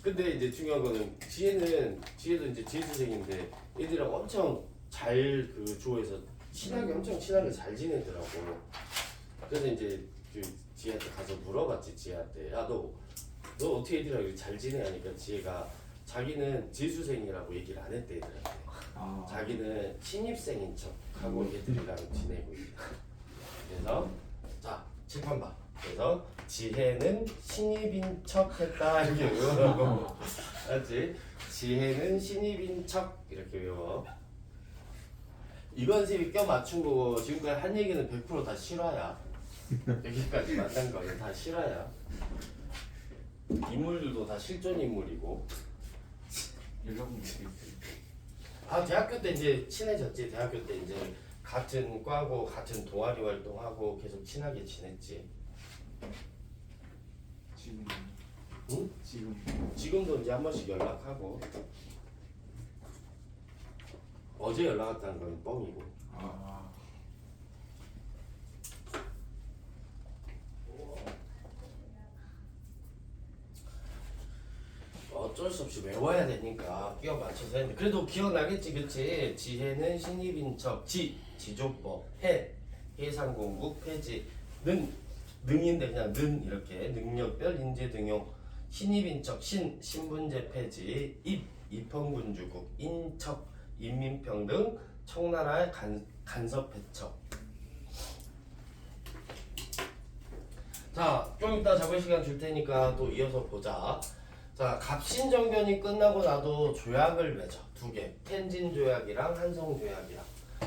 근데 이제 중요한 거는 지혜도 이제 지수생인데 애들이랑 엄청 잘 그 조에서 엄청 친하게 잘 지내더라고. 그래서 이제 그 지혜한테 가서 물어봤지. 지혜한테 너 어떻게 애들이랑 이렇게 잘 지내? 하니까 지혜가 자기는 지수생이라고 얘기를 안 했대 애들한테. 자기는 신입생인 척하고 애들이랑 지내고 있다. 그래서 자 칠판 봐. 그래서 지혜는 신입인 척했다 이렇게 외우라고. 알지? 지혜는 신입인 척 이렇게 외워. 이건 쌤이 껴 맞춘 거고 지금까지 한 얘기는 100% 다 실화야. 여기까지 만난 거는 다 실화야. 인물들도 다 실존 인물이고. 연락문제 아 대학교 때 이제 친해졌지. 대학교 때 이제 같은 과고 같은 동아리 활동하고 계속 친하게 지냈지. 지금 응? 지금도 이제 한 번씩 연락하고. 어제 연락 왔다는 건 뻥이고. 어쩔 수 없이 외워야 되니까 끼워 맞춰서 했는데 그래도 기억나겠지. 그치? 지혜는 신입인 척. 지조법. 해상공국. 폐지. 능인데 그냥 는 이렇게 능력별 인재 등용. 신입인 척. 신분제 폐지. 입헌군주국. 인척. 인민평등. 청나라의 간섭 배척. 자, 좀 이따 작은 시간 줄 테니까 또 이어서 보자. 자, 갑신정변이 끝나고 나도 조약을 맺어. 2개. 텐진조약이랑 한성조약이랑.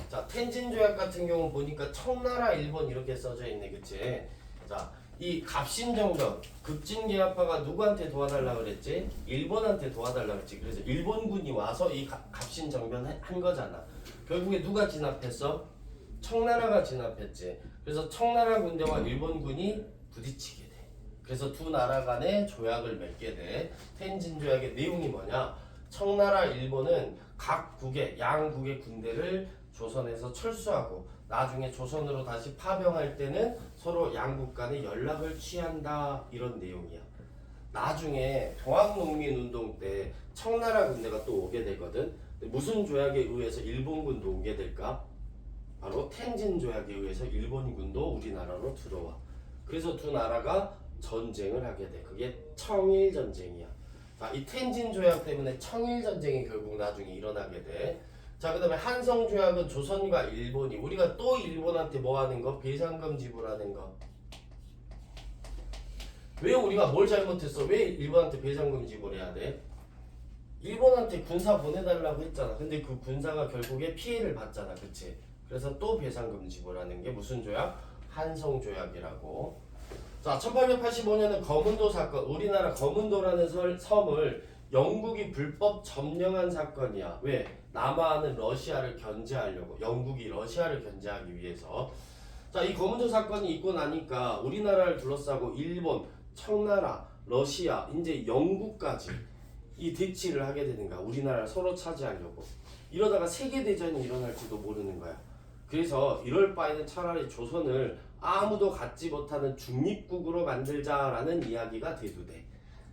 자, 텐진조약 같은 경우 보니까 청나라, 일본 이렇게 써져 있네. 그치? 자, 이 갑신정변, 급진계합파가 누구한테 도와달라 그랬지? 일본한테 도와달라 그랬지. 그래서 일본군이 와서 이 갑신정변 한 거잖아. 결국에 누가 진압했어? 청나라가 진압했지. 그래서 청나라 군대와 일본군이 부딪히게 돼. 그래서 두 나라 간에 조약을 맺게 돼. 텐진조약의 내용이 뭐냐? 청나라, 일본은 각 국의 양국의 군대를 조선에서 철수하고 나중에 조선으로 다시 파병할 때는 서로 양국 간에 연락을 취한다. 이런 내용이야. 나중에 동학농민운동 때 청나라 군대가 또 오게 되거든. 무슨 조약에 의해서 일본군도 오게 될까? 바로 텐진조약에 의해서 일본군도 우리나라로 들어와. 그래서 두 나라가 전쟁을 하게 돼. 그게 청일전쟁이야. 자, 이 텐진조약 때문에 청일전쟁이 결국 나중에 일어나게 돼. 자, 그 다음에 한성조약은 조선과 일본이 우리가 또 일본한테 뭐 하는 거? 배상금 지불하는 거. 왜 우리가 뭘 잘못했어? 왜 일본한테 배상금 지불해야 돼? 일본한테 군사 보내달라고 했잖아. 근데 그 군사가 결국에 피해를 봤잖아. 그치? 그래서 또 배상금 지불하는 게 무슨 조약? 한성조약이라고. 자, 1885년에 거문도 사건. 우리나라 거문도라는 섬을 영국이 불법 점령한 사건이야. 왜? 남한은 러시아를 견제하려고. 영국이 러시아를 견제하기 위해서. 자, 이 거문도 사건이 있고 나니까 우리나라를 둘러싸고 일본, 청나라, 러시아, 이제 영국까지 이 대치를 하게 되는 거야. 우리나라를 서로 차지하려고. 이러다가 세계대전이 일어날지도 모르는 거야. 그래서 이럴 바에는 차라리 조선을 아무도 갖지 못하는 중립국으로 만들자라는 이야기가 대두돼.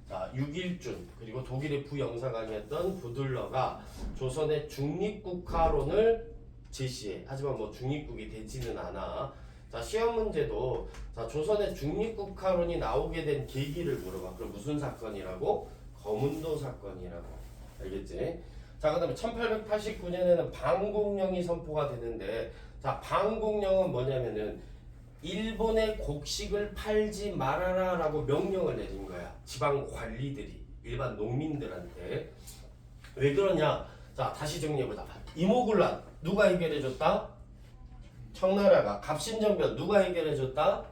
자, 6.1준 그리고 독일의 부영사관이었던 부들러가 조선의 중립국화론을 제시해. 하지만 뭐 중립국이 되지는 않아. 자, 시험 문제도 자, 조선의 중립국화론이 나오게 된 계기를 물어봐. 그럼 무슨 사건이라고? 거문도 사건이라고. 알겠지? 자, 그 다음에 1889년에는 방공령이 선포가 되는데, 자, 방공령은 뭐냐면은 일본의 곡식을 팔지 말아라 라고 명령을 내린 거야. 지방 관리들이 일반 농민들한테. 왜 그러냐? 자, 다시 정리해보자. 이모군란 누가 해결해줬다? 청나라가. 갑신정변 누가 해결해줬다?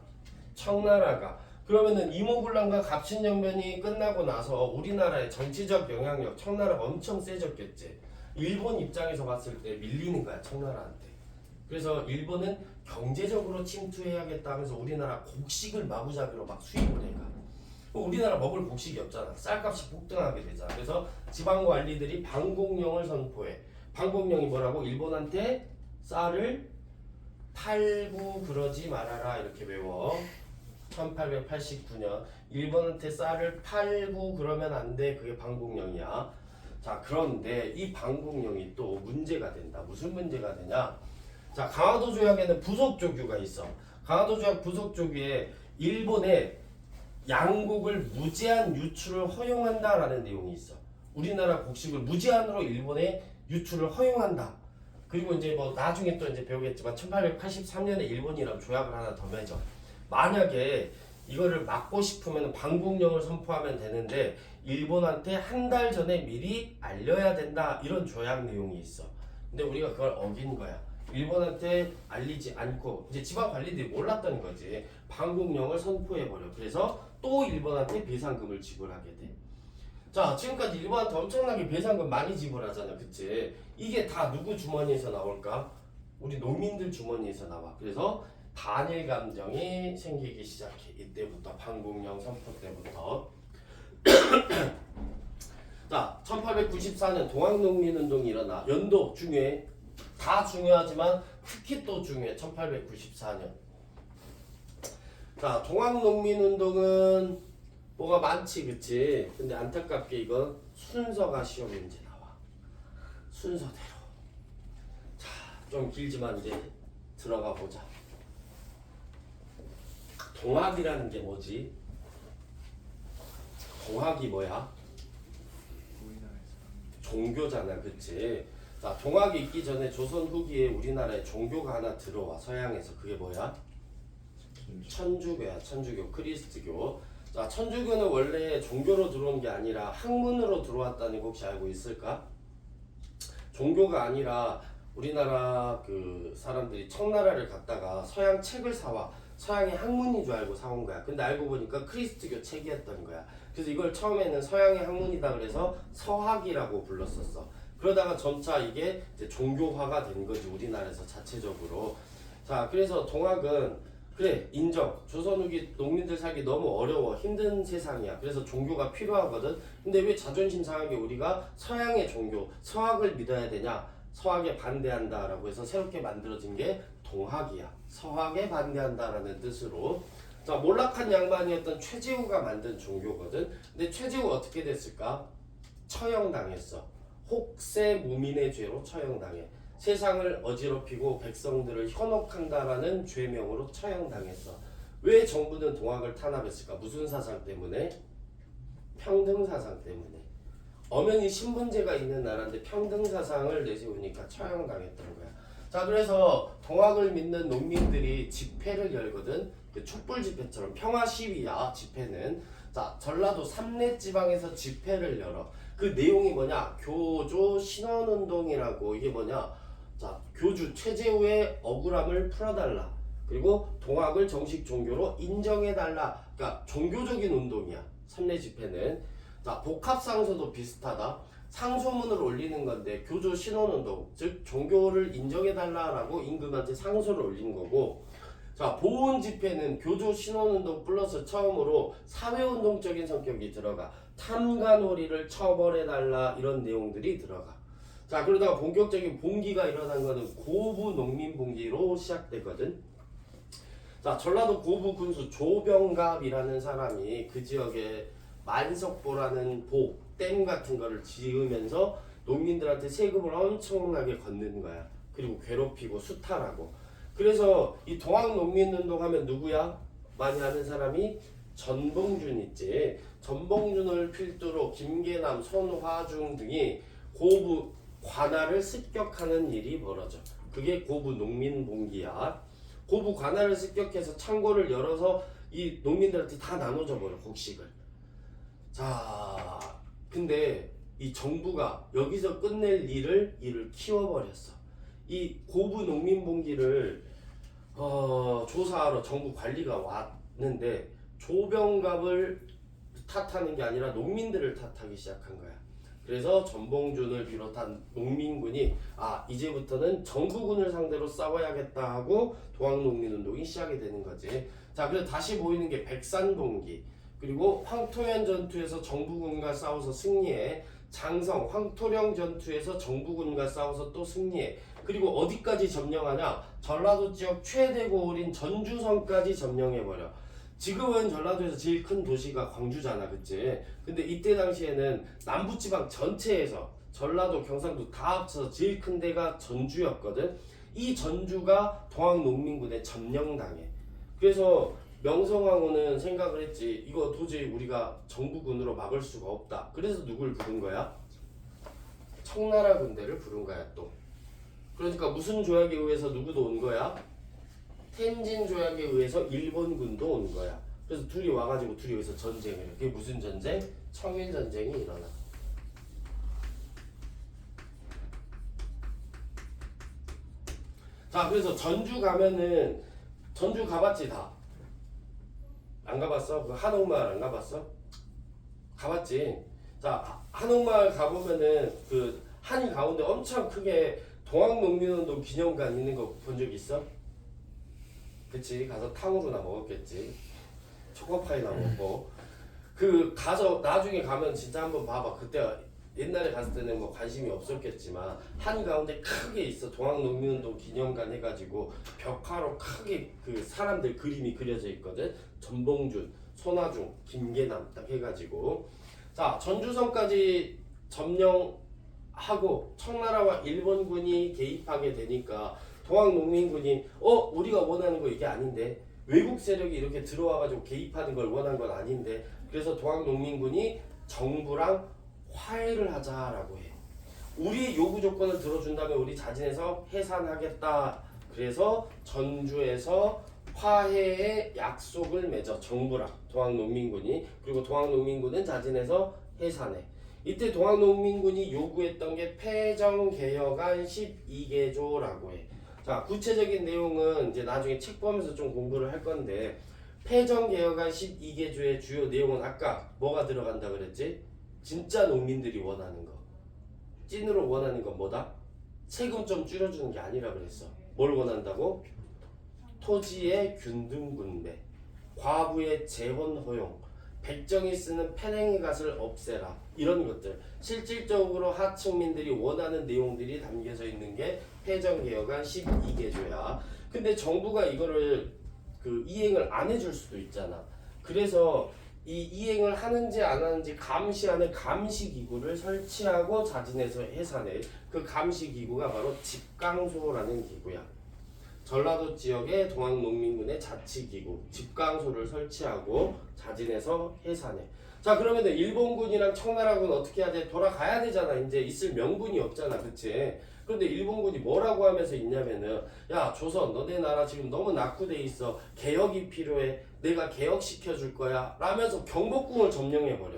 청나라가. 그러면은 이모군란과 갑신정변이 끝나고 나서 우리나라의 정치적 영향력 청나라가 엄청 세졌겠지. 일본 입장에서 봤을 때 밀리는 거야, 청나라한테. 그래서 일본은 경제적으로 침투해야겠다 하면서 우리나라 곡식을 마구잡이로 막 수입을 해가. 우리나라 먹을 곡식이 없잖아. 쌀값이 폭등하게 되잖아. 그래서 지방관리들이 방공령을 선포해. 방공령이 뭐라고? 일본한테 쌀을 팔구 그러지 말아라 이렇게 외워. 1889년 일본한테 쌀을 팔구 그러면 안 돼. 그게 방북령이야. 자, 그런데 이 방북령이 또 문제가 된다. 무슨 문제가 되냐? 자, 강화도 조약에는 부속 조규가 있어. 강화도 조약 부속 조규에 일본에 양곡을 무제한 유출을 허용한다라는 내용이 있어. 우리나라 곡식을 무제한으로 일본에 유출을 허용한다. 그리고 이제 뭐 나중에 또 이제 배우겠지만 1883년에 일본이랑 조약을 하나 더 맺어. 만약에 이거를 막고 싶으면 방북령을 선포하면 되는데 일본한테 한 달 전에 미리 알려야 된다. 이런 조약 내용이 있어. 근데 우리가 그걸 어긴 거야. 일본한테 알리지 않고 이제 지방 관리들이 몰랐던 거지. 방북령을 선포해버려. 그래서 또 일본한테 배상금을 지불하게 돼. 자, 지금까지 일본한테 엄청나게 배상금 많이 지불하잖아. 그치? 이게 다 누구 주머니에서 나올까? 우리 농민들 주머니에서 나와. 그래서 반일 감정이 생기기 시작해. 이때부터 방북령 선포 때부터. 자, 1894년 동학농민운동이 일어나. 연도 중요해. 다 중요하지만 특히 또 중요해. 1894년. 자, 동학농민운동은 뭐가 많지, 그치? 근데 안타깝게 이건 순서가 시험 문제 나와. 순서대로. 자, 좀 길지만 이제 들어가 보자. 동학이라는 게 뭐지? 동학이 뭐야? 우리나라에서 종교잖아, 그치? 자, 동학이 있기 전에 조선 후기에 우리나라에 종교가 하나 들어와. 서양에서. 그게 뭐야? 천주교야. 천주교, 크리스트교. 자, 천주교는 원래 종교로 들어온 게 아니라 학문으로 들어왔다는 거 혹시 알고 있을까? 종교가 아니라 우리나라 그 사람들이 청나라를 갔다가 서양 책을 사와. 서양의 학문인 줄 알고 사온 거야. 근데 알고 보니까 크리스트교 책이었던 거야. 그래서 이걸 처음에는 서양의 학문이다 그래서 서학이라고 불렀었어. 그러다가 점차 이게 이제 종교화가 된 거지. 우리나라에서 자체적으로. 자, 그래서 동학은 그래, 인정. 조선 후기 농민들 살기 너무 어려워. 힘든 세상이야. 그래서 종교가 필요하거든. 근데 왜 자존심 상하게 우리가 서양의 종교, 서학을 믿어야 되냐? 서학에 반대한다라고 해서 새롭게 만들어진 게 동학이야. 서학에 반대한다라는 뜻으로. 자, 몰락한 양반이었던 최재우가 만든 종교거든. 근데 최재우 어떻게 됐을까? 처형당했어. 혹세 무민의 죄로 처형당해. 세상을 어지럽히고 백성들을 현혹한다라는 죄명으로 처형당했어. 왜 정부는 동학을 탄압했을까? 무슨 사상 때문에? 평등 사상 때문에. 엄연히 신분제가 있는 나라인데 평등 사상을 내세우니까 처형당했던 거야. 자, 그래서 동학을 믿는 농민들이 집회를 열거든. 그 촛불 집회처럼 평화 시위야. 집회는. 자, 전라도 삼례 지방에서 집회를 열어. 그 내용이 뭐냐? 교조 신원운동이라고. 이게 뭐냐? 자, 교주 최재우의 억울함을 풀어달라. 그리고 동학을 정식 종교로 인정해달라. 그러니까 종교적인 운동이야. 삼례 집회는. 자, 복합상소도 비슷하다. 상소문을 올리는 건데 교조 신원운동, 즉 종교를 인정해달라라고 임금한테 상소를 올린 거고. 자, 보훈 집회는 교조 신원운동 플러스 처음으로 사회운동적인 성격이 들어가. 탐관오리를 처벌해달라 이런 내용들이 들어가. 자, 그러다가 본격적인 봉기가 일어난 거는 고부 농민봉기로 시작되거든. 자, 전라도 고부 군수 조병갑이라는 사람이 그 지역에 만석보라는 댐 같은 거를 지으면서 농민들한테 세금을 엄청나게 걷는 거야. 그리고 괴롭히고 수탈하고. 그래서 이 동학농민운동 하면 누구야? 많이 아는 사람이 전봉준 있지. 전봉준을 필두로 김계남, 손화중 등이 고부 관할을 습격하는 일이 벌어져. 그게 고부 농민봉기야. 고부 관할을 습격해서 창고를 열어서 이 농민들한테 다 나눠줘 버려, 곡식을. 자, 근데 이 정부가 여기서 끝낼 일을 키워버렸어. 이 고부 농민봉기를 조사하러 정부 관리가 왔는데 조병갑을 탓하는 게 아니라 농민들을 탓하기 시작한 거야. 그래서 전봉준을 비롯한 농민군이 이제부터는 정부군을 상대로 싸워야겠다 하고 동학농민운동이 시작이 되는 거지. 자, 그래서 다시 보이는 게 백산봉기. 그리고 황토현 전투에서 정부군과 싸워서 승리해 장성, 황토령 전투에서 정부군과 싸워서 또 승리해. 그리고 어디까지 점령하냐? 전라도 지역 최대 고을인 전주성까지 점령해버려. 지금은 전라도에서 제일 큰 도시가 광주잖아, 그치? 근데 이때 당시에는 남부지방 전체에서 전라도, 경상도 다 합쳐서 제일 큰 데가 전주였거든. 이 전주가 동학농민군에 점령당해. 그래서 명성황후는 생각을 했지. 이거 도저히 우리가 정부군으로 막을 수가 없다. 그래서 누굴 부른 거야? 청나라 군대를 부른 거야 또. 그러니까 무슨 조약에 의해서 누구도 온 거야? 텐진 조약에 의해서 일본군도 온 거야. 그래서 둘이 와가지고 둘이 여기서 전쟁을 해. 그게 무슨 전쟁? 청일 전쟁이 일어나. 자, 그래서 전주 가면은 전주 가봤지 다. 안 가봤어? 그 한옥마을 안 가봤어? 가봤지. 자, 한옥마을 가보면은 그 한 가운데 엄청 크게 동학농민운동 기념관 있는 거 본 적 있어? 그치, 가서 탕후루나 먹었겠지. 초코파이나 먹고. 그 가서 나중에 가면 진짜 한번 봐봐. 그때 옛날에 갔을 때는 뭐 관심이 없었겠지만 한 가운데 크게 있어. 동학농민운동 기념관 해가지고 벽화로 크게 그 사람들 그림이 그려져 있거든. 전봉준, 손아중, 김계남 딱 해가지고. 자, 전주성까지 점령하고 청나라와 일본군이 개입하게 되니까 동학농민군이 우리가 원하는 거 이게 아닌데, 외국 세력이 이렇게 들어와가지고 개입하는 걸 원한 건 아닌데, 그래서 동학농민군이 정부랑 화해를 하자라고 해. 우리 요구 조건을 들어준다면 우리 자진해서 해산하겠다. 그래서 전주에서 화해의 약속을 맺어. 정부랑 동학농민군이. 그리고 동학농민군은 자진해서 해산해. 이때 동학농민군이 요구했던 게 패정개혁안 12개조라고 해. 자, 구체적인 내용은 이제 나중에 책 보면서 좀 공부를 할 건데, 패정개혁안 12개조의 주요 내용은 아까 뭐가 들어간다 그랬지? 진짜 농민들이 원하는 거. 찐으로 원하는 건 뭐다? 세금 좀 줄여주는 게 아니라 그랬어. 뭘 원한다고? 토지의 균등분배, 과부의 재혼 허용, 백정이 쓰는 패냉이 갓을 없애라. 이런 것들. 실질적으로 하층민들이 원하는 내용들이 담겨져 있는 게 패정개혁안 12개조야. 근데 정부가 이거를 그 이행을 안 해줄 수도 있잖아. 그래서 이 이행을 하는지 안 하는지 감시하는 감시기구를 설치하고 자진해서 해산해. 그 감시기구가 바로 집강소라는 기구야. 전라도 지역의 동학농민군의 자치기구 집강소를 설치하고 자진해서 해산해. 자, 그러면은 일본군이랑 청나라군 어떻게 해야 돼? 돌아가야 되잖아. 이제 있을 명분이 없잖아, 그치? 그런데 일본군이 뭐라고 하면서 있냐면은, 야 조선 너네 나라 지금 너무 낙후돼 있어. 개혁이 필요해. 내가 개혁시켜 줄 거야 라면서 경복궁을 점령해버려.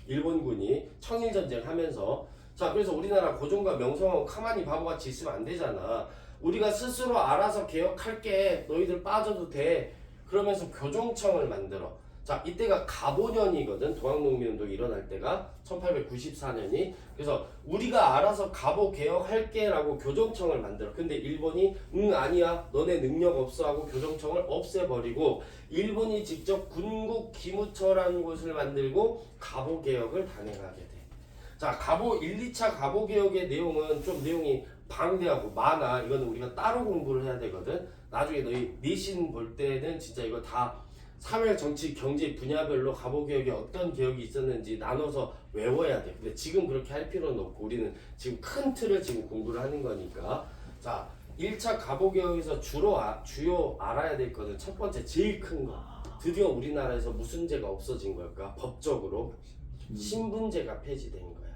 일본군이 청일전쟁 하면서. 자, 그래서 우리나라 고종과 명성황후 가만히 바보같이 있으면 안 되잖아. 우리가 스스로 알아서 개혁할게. 너희들 빠져도 돼. 그러면서 교종청을 만들어. 자, 이때가 갑오년이거든. 동학농민운동이 일어날 때가 1894년이. 그래서 우리가 알아서 갑오 개혁할게 라고 교종청을 만들어. 근데 일본이 아니야 너네 능력 없어 하고 교종청을 없애버리고, 일본이 직접 군국 기무처라는 곳을 만들고 갑오 개혁을 단행하게 돼. 자, 갑오 1, 2차 갑오 개혁의 내용은 좀 내용이 방대하고 많아. 이거는 우리가 따로 공부를 해야 되거든. 나중에 너희 내신 볼 때는 진짜 이거 다 사회, 정치, 경제 분야별로 갑오개혁에 어떤 개혁이 있었는지 나눠서 외워야 돼. 근데 지금 그렇게 할 필요는 없고 우리는 지금 큰 틀을 지금 공부를 하는 거니까. 자, 1차 갑오개혁에서 주요 알아야 될 거는 첫 번째 제일 큰 거. 드디어 우리나라에서 무슨 죄가 없어진 걸까? 법적으로 신분제가 폐지된 거야.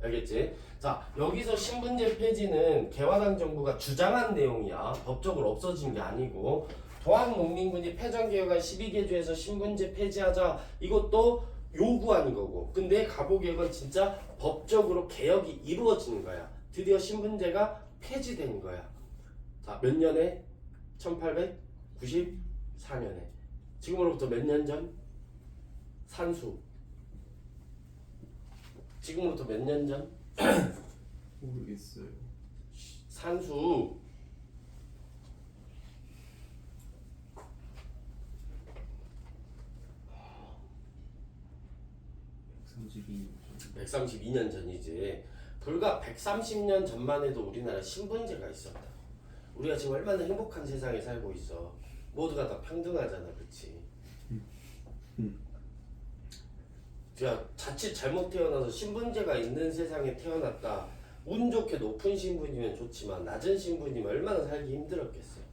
알겠지? 자, 여기서 신분제 폐지는 개화당 정부가 주장한 내용이야. 법적으로 없어진 게 아니고. 동학농민군이 패정개혁안 12개조에서 신분제 폐지하자, 이것도 요구하는 거고. 근데 갑오개혁은 진짜 법적으로 개혁이 이루어지는 거야. 드디어 신분제가 폐지된 거야. 자, 몇 년에? 1894년에. 지금으로부터 몇 년 전? 산수. 지금부터 몇 년 전? 모르겠어요. 산수. 성질이 좀 132년 전이지. 불과 130년 전만 해도 우리나라 신분제가 있었다. 우리가 지금 얼마나 행복한 세상에 살고 있어. 모두가 다 평등하잖아, 그렇지? 제가 자칫 잘못 태어나서 신분제가 있는 세상에 태어났다. 운 좋게 높은 신분이면 좋지만 낮은 신분이면 얼마나 살기 힘들었겠어요.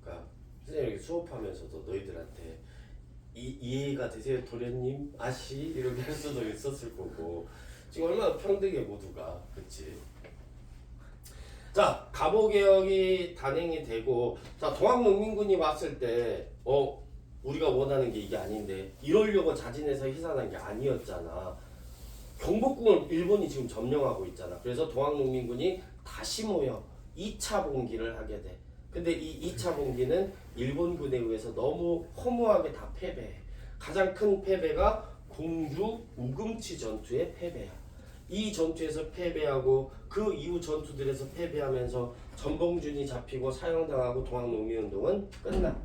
그러니까 선생님이 이렇게 수업하면서도 너희들한테 이해가 되세요, 도련님? 아씨? 이렇게 할 수도 있었을 거고. 지금 얼마나 평등해 모두가, 그렇지? 자, 갑오개혁이 단행이 되고, 자, 동학농민군이 왔을 때, 우리가 원하는 게 이게 아닌데 이러려고 자진해서 해산한 게 아니었잖아. 경복궁을 일본이 지금 점령하고 있잖아. 그래서 동학농민군이 다시 모여 2차 봉기를 하게 돼. 근데 이 2차 봉기는 일본군에 의해서 너무 허무하게 다 패배해. 가장 큰 패배가 공주 우금치 전투의 패배야. 이 전투에서 패배하고 그 이후 전투들에서 패배하면서 전봉준이 잡히고 사형당하고 동학농민운동은 끝나.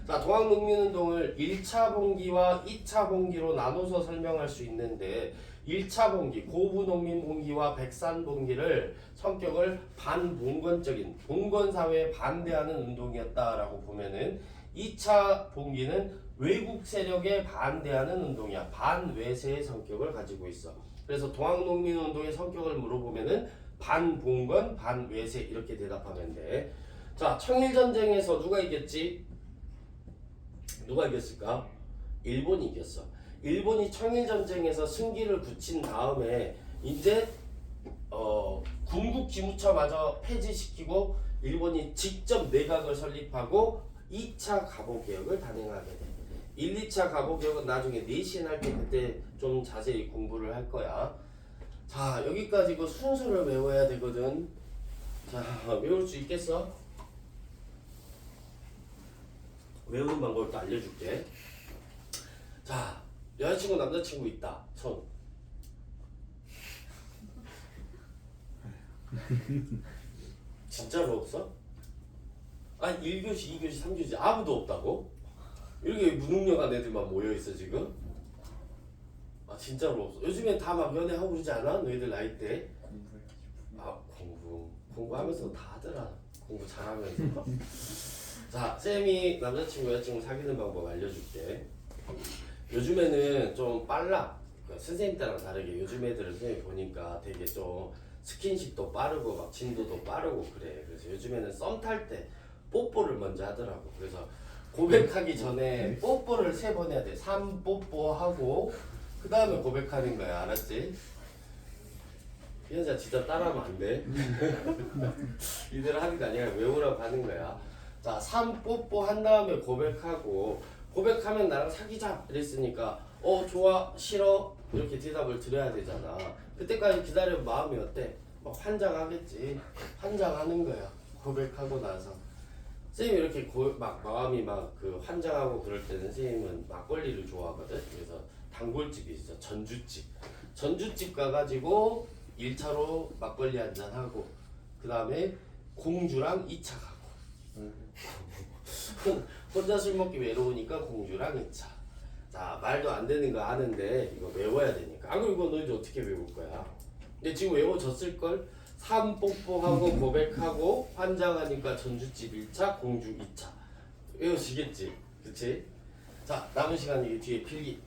자, 동학농민운동을 1차 봉기와 2차 봉기로 나눠서 설명할 수 있는데 1차 봉기, 고부농민 봉기와 백산 봉기를 성격을 반봉건적인 봉건사회에 반대하는 운동이었다라고 보면은 2차 봉기는 외국 세력에 반대하는 운동이야. 반외세의 성격을 가지고 있어. 그래서 동학농민운동의 성격을 물어보면은 반봉건, 반외세 이렇게 대답하면 돼. 자, 청일전쟁에서 누가 이겼지? 누가 이겼을까? 일본이 이겼어. 일본이 청일전쟁에서 승기를 굳힌 다음에 이제 군국기무처마저 폐지시키고 일본이 직접 내각을 설립하고 2차 갑오개혁을 단행하게 돼. 1, 2차 갑오개혁은 나중에 내신 할 때 그때 좀 자세히 공부를 할 거야. 자, 여기까지 그 순서를 외워야 되거든. 자, 외울 수 있겠어? 외우는 방법을 또 알려줄게. 자, 여자친구 남자친구 있다. 손. 진짜로 없어? 아니 1교시, 2교시, 3교시 아무도 없다고? 이렇게 무능력한 애들만 모여있어 지금? 아 진짜로 없어. 요즘엔 다 막 연애하고 그러지 않아? 너희들 나이 때? 공부해야지. 아 공부하면서 다 하더라. 공부 잘하면서. 자, 쌤이 남자친구 여자친구 사귀는 방법 알려줄게. 요즘에는 좀 빨라. 그러니까 선생님 때랑 다르게 요즘 애들은 선생님 보니까 되게 좀 스킨십도 빠르고 막 진도도 빠르고 그래. 그래서 요즘에는 썸 탈 때 뽀뽀를 먼저 하더라고. 그래서 고백하기 전에 뽀뽀를 3번 해야 돼. 3뽀뽀 하고 그 다음에 고백하는 거야. 알았지? 이 여자 진짜 따라하면 안 돼. 이대로 하는 게 아니라 외우라고 하는 거야. 자, 3뽀뽀 한 다음에 고백하고 고백하면 나랑 사귀자 이랬으니까 좋아 싫어 이렇게 대답을 드려야 되잖아. 그때까지 기다리면 마음이 어때? 막 환장하겠지. 환장하는 거야. 고백하고 나서 선생님이 이렇게 막 마음이 막 그 환장하고 그럴 때는 선생님은 막걸리를 좋아하거든. 그래서 단골집이 있어. 전주집 가가지고 1차로 막걸리 한잔 하고 그 다음에 공주랑 2차 가고 혼자 술 먹기 외로우니까 공주랑 2차. 자, 말도 안 되는 거 아는데 이거 외워야 되니까. 아, 그리고 너희들 어떻게 외울 거야? 근데 지금 외워졌을걸? 3뽀뽀하고 고백하고 환장하니까 전주집 1차, 공주 2차. 외워지겠지? 그치? 자, 남은 시간 이게 뒤에 필기.